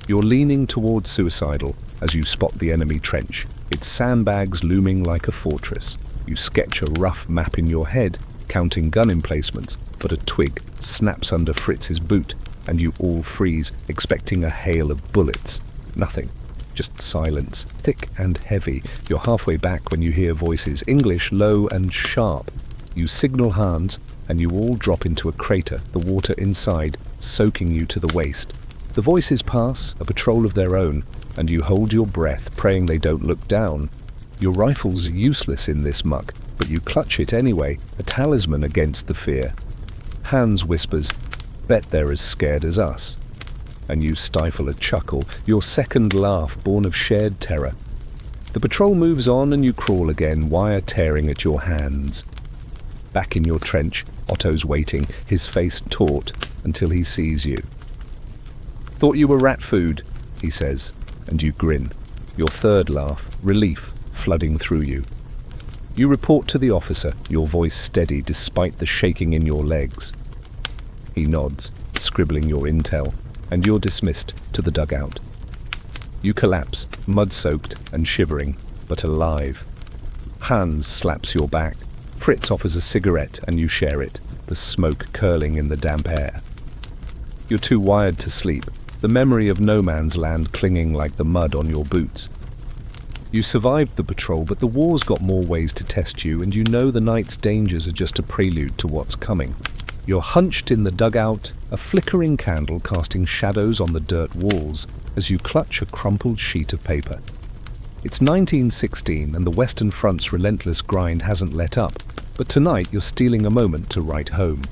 You're leaning towards suicidal as you spot the enemy trench, its sandbags looming like a fortress. You sketch a rough map in your head, counting gun emplacements, but a twig snaps under Fritz's boot, and you all freeze, expecting a hail of bullets. Nothing. Just silence, thick and heavy. You're halfway back when you hear voices, English low and sharp. You signal Hans, and you all drop into a crater, the water inside soaking you to the waist. The voices pass, a patrol of their own, and you hold your breath, praying they don't look down. Your rifle's useless in this muck, but you clutch it anyway, a talisman against the fear. Hans whispers, "Bet they're as scared as us." And you stifle a chuckle, your second laugh born of shared terror. The patrol moves on and you crawl again, wire tearing at your hands. Back in your trench, Otto's waiting, his face taut, until he sees you. "Thought you were rat food," he says, and you grin. Your third laugh, relief, flooding through you. You report to the officer, your voice steady despite the shaking in your legs. He nods, scribbling your intel, and you're dismissed to the dugout. You collapse, mud-soaked and shivering, but alive. Hans slaps your back. Fritz offers a cigarette and you share it, the smoke curling in the damp air. You're too wired to sleep, the memory of no man's land clinging like the mud on your boots. You survived the patrol, but the war's got more ways to test you, and you know the night's dangers are just a prelude to what's coming. You're hunched in the dugout, a flickering candle casting shadows on the dirt walls as you clutch a crumpled sheet of paper. It's 1916 and the Western Front's relentless grind hasn't let up, but tonight you're stealing a moment to write home.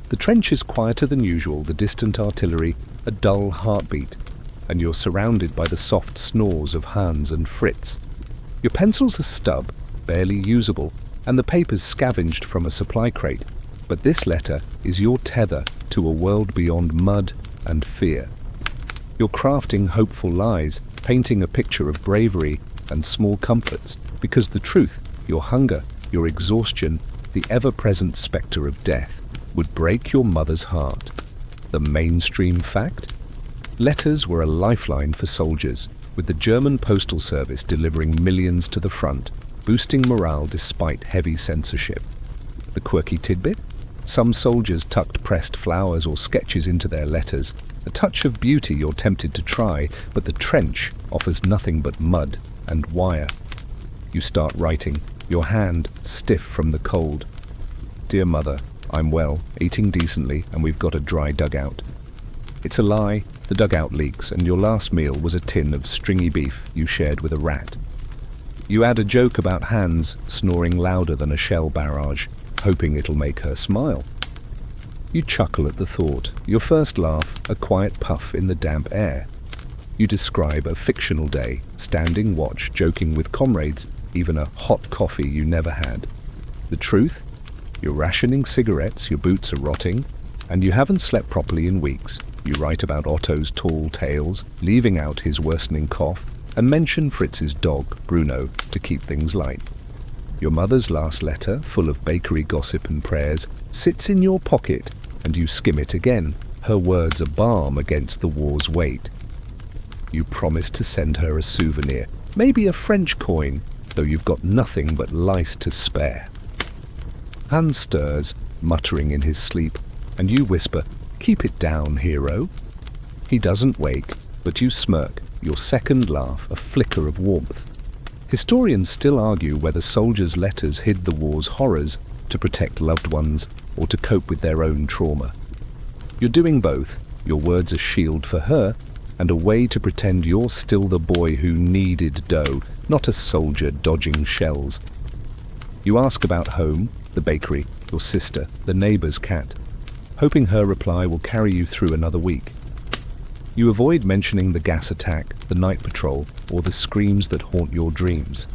The trench is quieter than usual, the distant artillery, a dull heartbeat. and you're surrounded by the soft snores of Hans and Fritz. Your pencil's a stub, barely usable, and the paper's scavenged from a supply crate, but this letter is your tether to a world beyond mud and fear. You're crafting hopeful lies, painting a picture of bravery and small comforts, because the truth, your hunger, your exhaustion, the ever-present spectre of death, would break your mother's heart. The mainstream fact? Letters were a lifeline for soldiers, with the German postal service delivering millions to the front, boosting morale despite heavy censorship. The quirky tidbit? Some soldiers tucked pressed flowers or sketches into their letters, a touch of beauty you're tempted to try, but the trench offers nothing but mud and wire. You start writing, your hand stiff from the cold. Dear Mother, I'm well, eating decently, and we've got a dry dugout. It's a lie, the dugout leaks, and your last meal was a tin of stringy beef you shared with a rat. You add a joke about Hans snoring louder than a shell barrage, hoping it'll make her smile. You chuckle at the thought, your first laugh a quiet puff in the damp air. You describe a fictional day, standing watch, joking with comrades, even a hot coffee you never had. The truth? You're rationing cigarettes, your boots are rotting, and you haven't slept properly in weeks. You write about Otto's tall tales, leaving out his worsening cough, and mention Fritz's dog, Bruno, to keep things light. Your mother's last letter, full of bakery gossip and prayers, sits in your pocket, and you skim it again, her words a balm against the war's weight. You promise to send her a souvenir, maybe a French coin, though you've got nothing but lice to spare. Hans stirs, muttering in his sleep, and you whisper, "Keep it down, hero." He doesn't wake, but you smirk, your second laugh a flicker of warmth. Historians still argue whether soldiers' letters hid the war's horrors to protect loved ones or to cope with their own trauma. You're doing both, your words a shield for her, and a way to pretend you're still the boy who needed dough, not a soldier dodging shells. You ask about home, the bakery, your sister, the neighbor's cat, hoping her reply will carry you through another week. You avoid mentioning the gas attack, the night patrol, or the screams that haunt your dreams.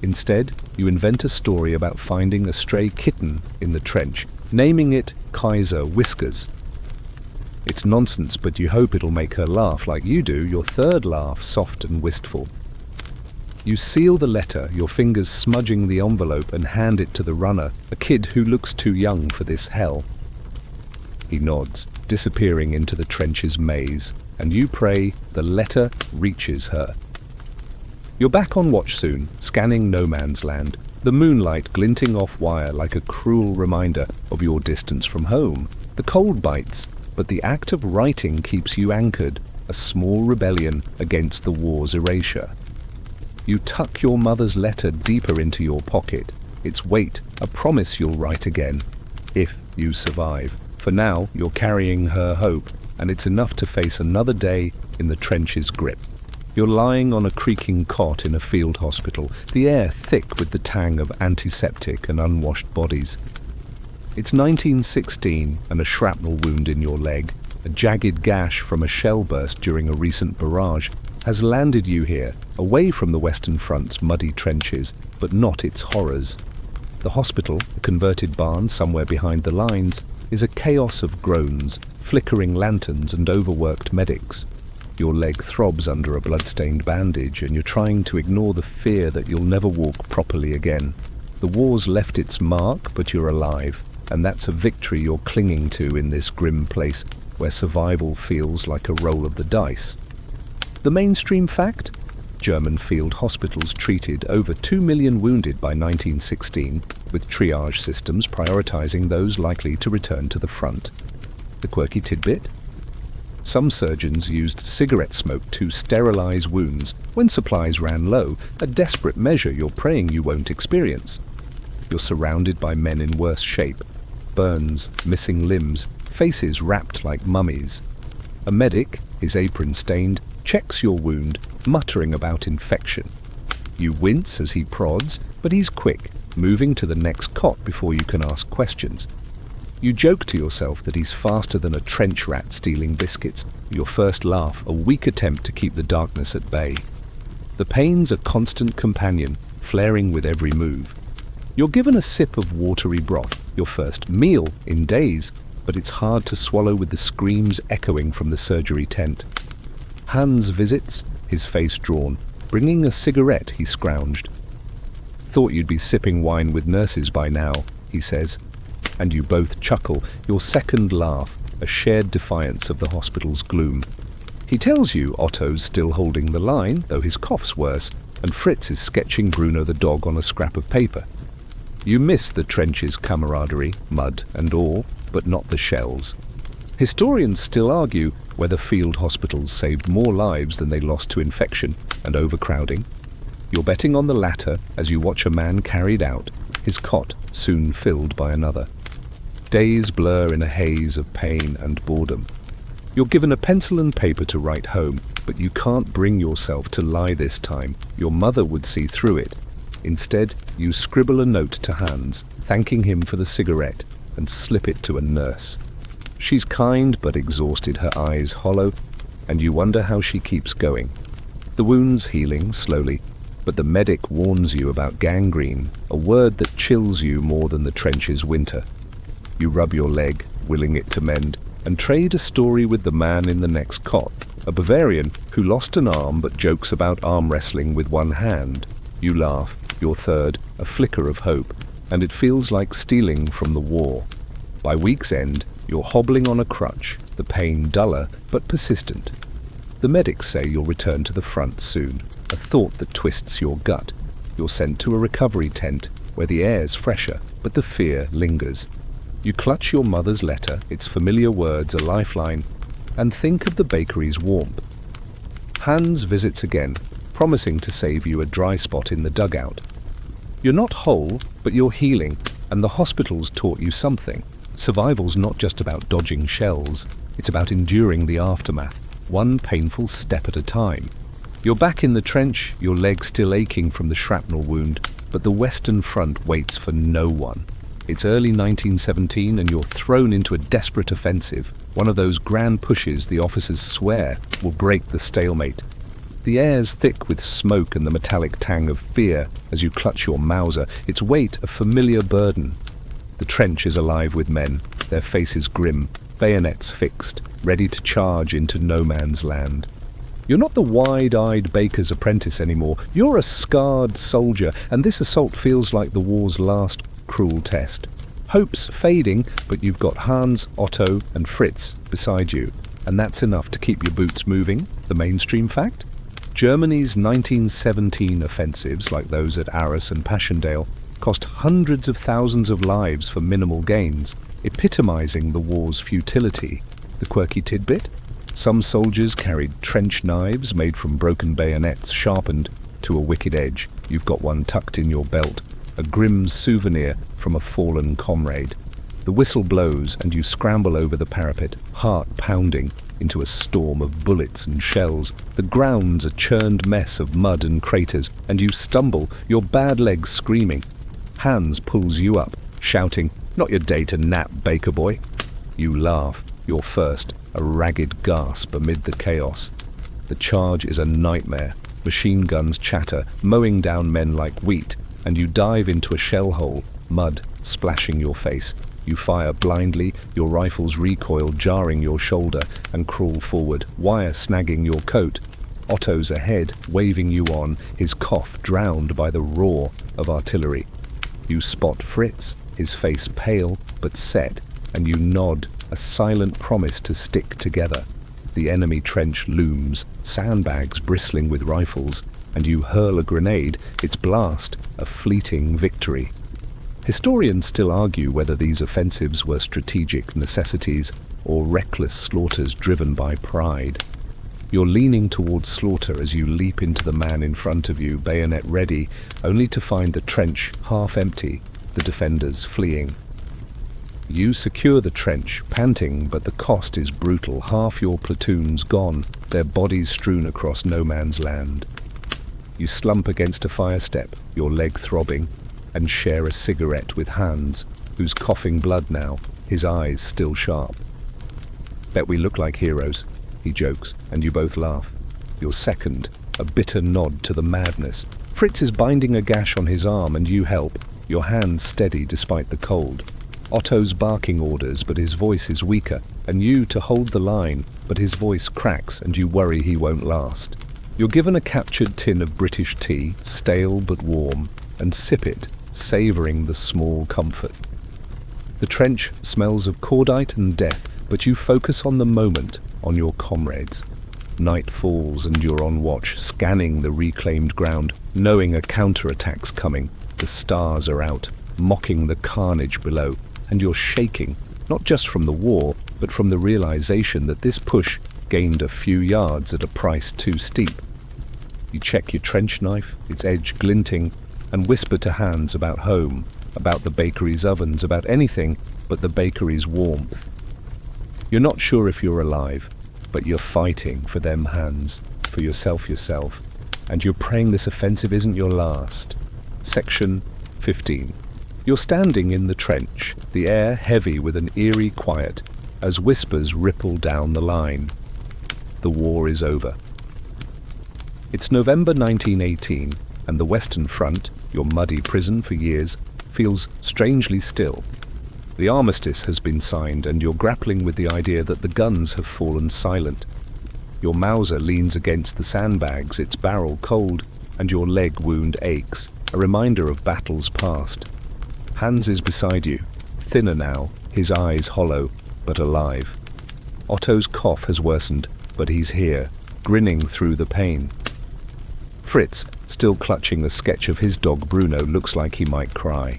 Instead, you invent a story about finding a stray kitten in the trench, naming it Kaiser Whiskers. It's nonsense, but you hope it'll make her laugh like you do, your third laugh soft and wistful. You seal the letter, your fingers smudging the envelope, and hand it to the runner, a kid who looks too young for this hell. He nods, disappearing into the trench's maze, and you pray the letter reaches her. You're back on watch soon, scanning no man's land, the moonlight glinting off wire like a cruel reminder of your distance from home. The cold bites, but the act of writing keeps you anchored, a small rebellion against the war's erasure. You tuck your mother's letter deeper into your pocket, its weight a promise you'll write again, if you survive. For now, you're carrying her hope, and it's enough to face another day in the trench's grip. You're lying on a creaking cot in a field hospital, the air thick with the tang of antiseptic and unwashed bodies. It's 1916, and a shrapnel wound in your leg, a jagged gash from a shell burst during a recent barrage, has landed you here, away from the Western Front's muddy trenches, but not its horrors. The hospital, a converted barn somewhere behind the lines, is a chaos of groans, flickering lanterns and overworked medics. Your leg throbs under a blood-stained bandage, and you're trying to ignore the fear that you'll never walk properly again. The war's left its mark, but you're alive, and that's a victory you're clinging to in this grim place where survival feels like a roll of the dice. The mainstream fact? German field hospitals treated over 2 million wounded by 1916, with triage systems prioritizing those likely to return to the front. The quirky tidbit? Some surgeons used cigarette smoke to sterilize wounds when supplies ran low, a desperate measure you're praying you won't experience. You're surrounded by men in worse shape, burns, missing limbs, faces wrapped like mummies. A medic, his apron stained, checks your wound, muttering about infection. You wince as he prods, but he's quick, moving to the next cot before you can ask questions. You joke to yourself that he's faster than a trench rat stealing biscuits, your first laugh a weak attempt to keep the darkness at bay. The pain's a constant companion, flaring with every move. You're given a sip of watery broth, your first meal in days, but it's hard to swallow with the screams echoing from the surgery tent. Hans visits, his face drawn, bringing a cigarette he scrounged. "Thought you'd be sipping wine with nurses by now," he says. And you both chuckle, your second laugh, a shared defiance of the hospital's gloom. He tells you Otto's still holding the line, though his cough's worse, and Fritz is sketching Bruno the dog on a scrap of paper. You miss the trench's camaraderie, mud and all, but not the shells. Historians still argue whether field hospitals saved more lives than they lost to infection and overcrowding. You're betting on the latter as you watch a man carried out, his cot soon filled by another. Days blur in a haze of pain and boredom. You're given a pencil and paper to write home, but you can't bring yourself to lie this time. Your mother would see through it. Instead, you scribble a note to Hans, thanking him for the cigarette, and slip it to a nurse. She's kind but exhausted, her eyes hollow, and you wonder how she keeps going. The wound's healing slowly, but the medic warns you about gangrene, a word that chills you more than the trench's winter. You rub your leg, willing it to mend, and trade a story with the man in the next cot, a Bavarian who lost an arm but jokes about arm wrestling with one hand. You laugh, your third, a flicker of hope, and it feels like stealing from the war. By week's end, you're hobbling on a crutch, the pain duller but persistent. The medics say you'll return to the front soon, a thought that twists your gut. You're sent to a recovery tent where the air's fresher, but the fear lingers. You clutch your mother's letter, its familiar words a lifeline, and think of the bakery's warmth. Hans visits again, promising to save you a dry spot in the dugout. You're not whole, but you're healing, and the hospital's taught you something. Survival's not just about dodging shells, it's about enduring the aftermath, one painful step at a time. You're back in the trench, your leg still aching from the shrapnel wound, but the Western Front waits for no one. It's early 1917 and you're thrown into a desperate offensive, one of those grand pushes the officers swear will break the stalemate. The air's thick with smoke and the metallic tang of fear as you clutch your Mauser, its weight a familiar burden. The trench is alive with men, their faces grim, bayonets fixed, ready to charge into no man's land. You're not the wide-eyed baker's apprentice anymore, you're a scarred soldier, and this assault feels like the war's last cruel test. Hope's fading, but you've got Hans, Otto, and Fritz beside you, and that's enough to keep your boots moving, the mainstream fact. Germany's 1917 offensives, like those at Arras and Passchendaele, cost hundreds of thousands of lives for minimal gains, epitomizing the war's futility. The quirky tidbit? Some soldiers carried trench knives made from broken bayonets sharpened to a wicked edge. You've got one tucked in your belt, a grim souvenir from a fallen comrade. The whistle blows and you scramble over the parapet, heart pounding, into a storm of bullets and shells. The ground's a churned mess of mud and craters, and you stumble, your bad legs screaming. Hans pulls you up, shouting, "Not your day to nap, baker boy." You laugh, your first, a ragged gasp amid the chaos. The charge is a nightmare. Machine guns chatter, mowing down men like wheat, and you dive into a shell hole, mud splashing your face. You fire blindly, your rifle's recoil jarring your shoulder, and crawl forward, wire snagging your coat. Otto's ahead, waving you on, his cough drowned by the roar of artillery. You spot Fritz, his face pale but set, and you nod, a silent promise to stick together. The enemy trench looms, sandbags bristling with rifles, and you hurl a grenade, its blast a fleeting victory. Historians still argue whether these offensives were strategic necessities or reckless slaughters driven by pride. You're leaning towards slaughter as you leap into the man in front of you, bayonet ready, only to find the trench half empty, the defenders fleeing. You secure the trench, panting, but the cost is brutal. Half your platoon's gone, their bodies strewn across no man's land. You slump against a fire step, your leg throbbing, and share a cigarette with Hans, who's coughing blood now, his eyes still sharp. "Bet we look like heroes," he jokes, and you both laugh. Your second, a bitter nod to the madness. Fritz is binding a gash on his arm and you help, your hands steady despite the cold. Otto's barking orders, but his voice is weaker, and you to hold the line, but his voice cracks and you worry he won't last. You're given a captured tin of British tea, stale but warm, and sip it, savouring the small comfort. The trench smells of cordite and death, but you focus on the moment, on your comrades. Night falls and you're on watch, scanning the reclaimed ground, knowing a counterattack's coming. The stars are out, mocking the carnage below, and you're shaking, not just from the war, but from the realization that this push gained a few yards at a price too steep. You check your trench knife, its edge glinting, and whisper to Hans about home, about the bakery's ovens, about anything but the bakery's warmth. You're not sure if you're alive, but you're fighting for them, Hans, for yourself, and you're praying this offensive isn't your last. Section 15. You're standing in the trench, the air heavy with an eerie quiet, as whispers ripple down the line. The war is over. It's November 1918, and the Western Front, your muddy prison for years, feels strangely still. The armistice has been signed, and you're grappling with the idea that the guns have fallen silent. Your Mauser leans against the sandbags, its barrel cold, and your leg wound aches, a reminder of battles past. Hans is beside you, thinner now, his eyes hollow, but alive. Otto's cough has worsened, but he's here, grinning through the pain. Fritz, still clutching a sketch of his dog Bruno, looks like he might cry.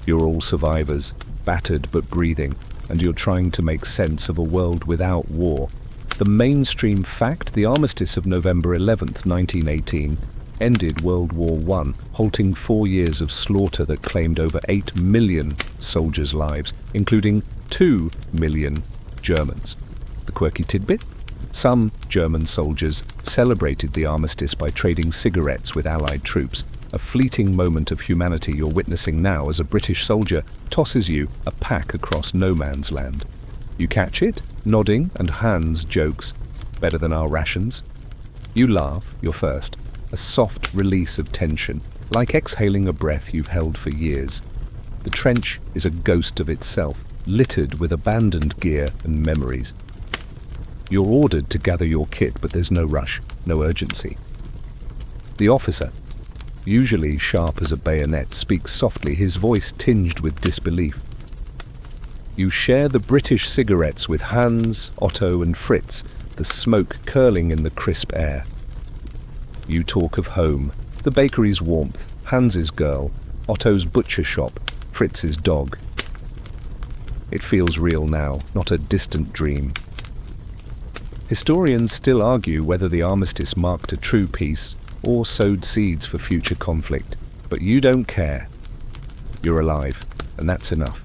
You're all survivors, battered but breathing, and you're trying to make sense of a world without war. The mainstream fact, the armistice of November 11th, 1918, ended World War I, halting 4 years of slaughter that claimed over 8 million soldiers' lives, including 2 million Germans. The quirky tidbit? Some German soldiers celebrated the armistice by trading cigarettes with Allied troops, a fleeting moment of humanity you're witnessing now as a British soldier tosses you a pack across no man's land. You catch it, nodding, and Hans jokes, "Better than our rations." You laugh, you're first, a soft release of tension, like exhaling a breath you've held for years. The trench is a ghost of itself, littered with abandoned gear and memories. You're ordered to gather your kit, but there's no rush, no urgency. The officer, usually sharp as a bayonet, speaks softly, his voice tinged with disbelief. You share the British cigarettes with Hans, Otto and Fritz, the smoke curling in the crisp air. You talk of home, the bakery's warmth, Hans's girl, Otto's butcher shop, Fritz's dog. It feels real now, not a distant dream. Historians still argue whether the armistice marked a true peace or sowed seeds for future conflict, but you don't care. You're alive, and that's enough.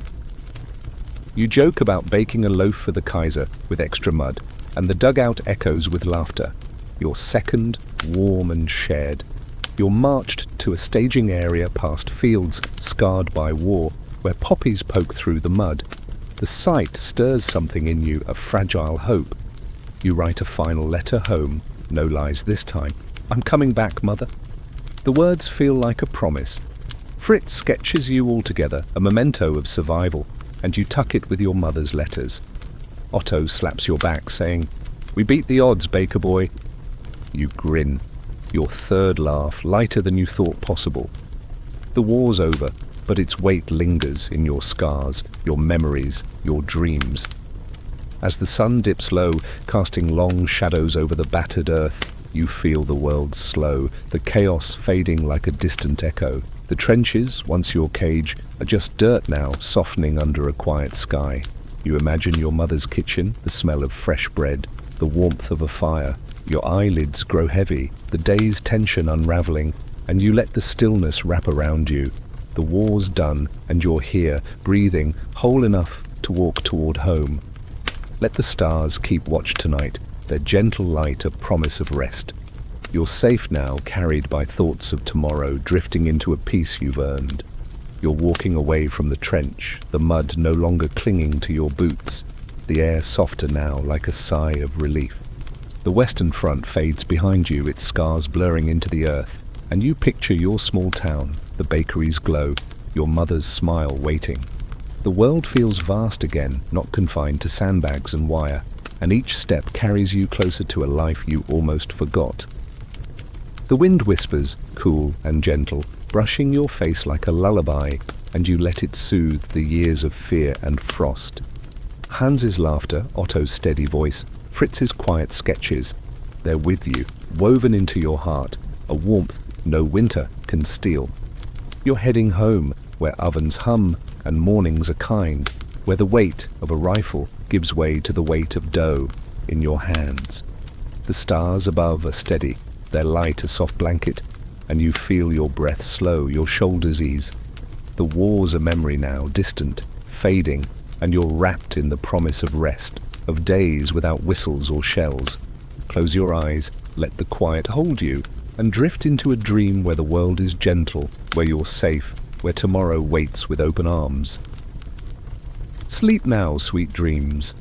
You joke about baking a loaf for the Kaiser with extra mud, and the dugout echoes with laughter. Your second, warm and shared. You're marched to a staging area past fields scarred by war, where poppies poke through the mud. The sight stirs something in you, a fragile hope. You write a final letter home, no lies this time. "I'm coming back, Mother." The words feel like a promise. Fritz sketches you all together, a memento of survival, and you tuck it with your mother's letters. Otto slaps your back, saying, "We beat the odds, Baker boy." You grin, your third laugh lighter than you thought possible. The war's over, but its weight lingers in your scars, your memories, your dreams. As the sun dips low, casting long shadows over the battered earth, you feel the world slow, the chaos fading like a distant echo. The trenches, once your cage, are just dirt now, softening under a quiet sky. You imagine your mother's kitchen, the smell of fresh bread, the warmth of a fire. Your eyelids grow heavy, the day's tension unraveling, and you let the stillness wrap around you. The war's done, and you're here, breathing, whole enough to walk toward home. Let the stars keep watch tonight, their gentle light a promise of rest. You're safe now, carried by thoughts of tomorrow, drifting into a peace you've earned. You're walking away from the trench, the mud no longer clinging to your boots, the air softer now like a sigh of relief. The Western Front fades behind you, its scars blurring into the earth, and you picture your small town, the bakery's glow, your mother's smile waiting. The world feels vast again, not confined to sandbags and wire, and each step carries you closer to a life you almost forgot. The wind whispers, cool and gentle, brushing your face like a lullaby, and you let it soothe the years of fear and frost. Hans's laughter, Otto's steady voice, Fritz's quiet sketches, they're with you, woven into your heart, a warmth no winter can steal. You're heading home, where ovens hum and mornings are kind, where the weight of a rifle gives way to the weight of dough in your hands. The stars above are steady, their light a soft blanket, and you feel your breath slow, your shoulders ease. The war's a memory now, distant, fading, and you're wrapped in the promise of rest, of days without whistles or shells. Close your eyes, let the quiet hold you, and drift into a dream where the world is gentle, where you're safe, where tomorrow waits with open arms. Sleep now, sweet dreams.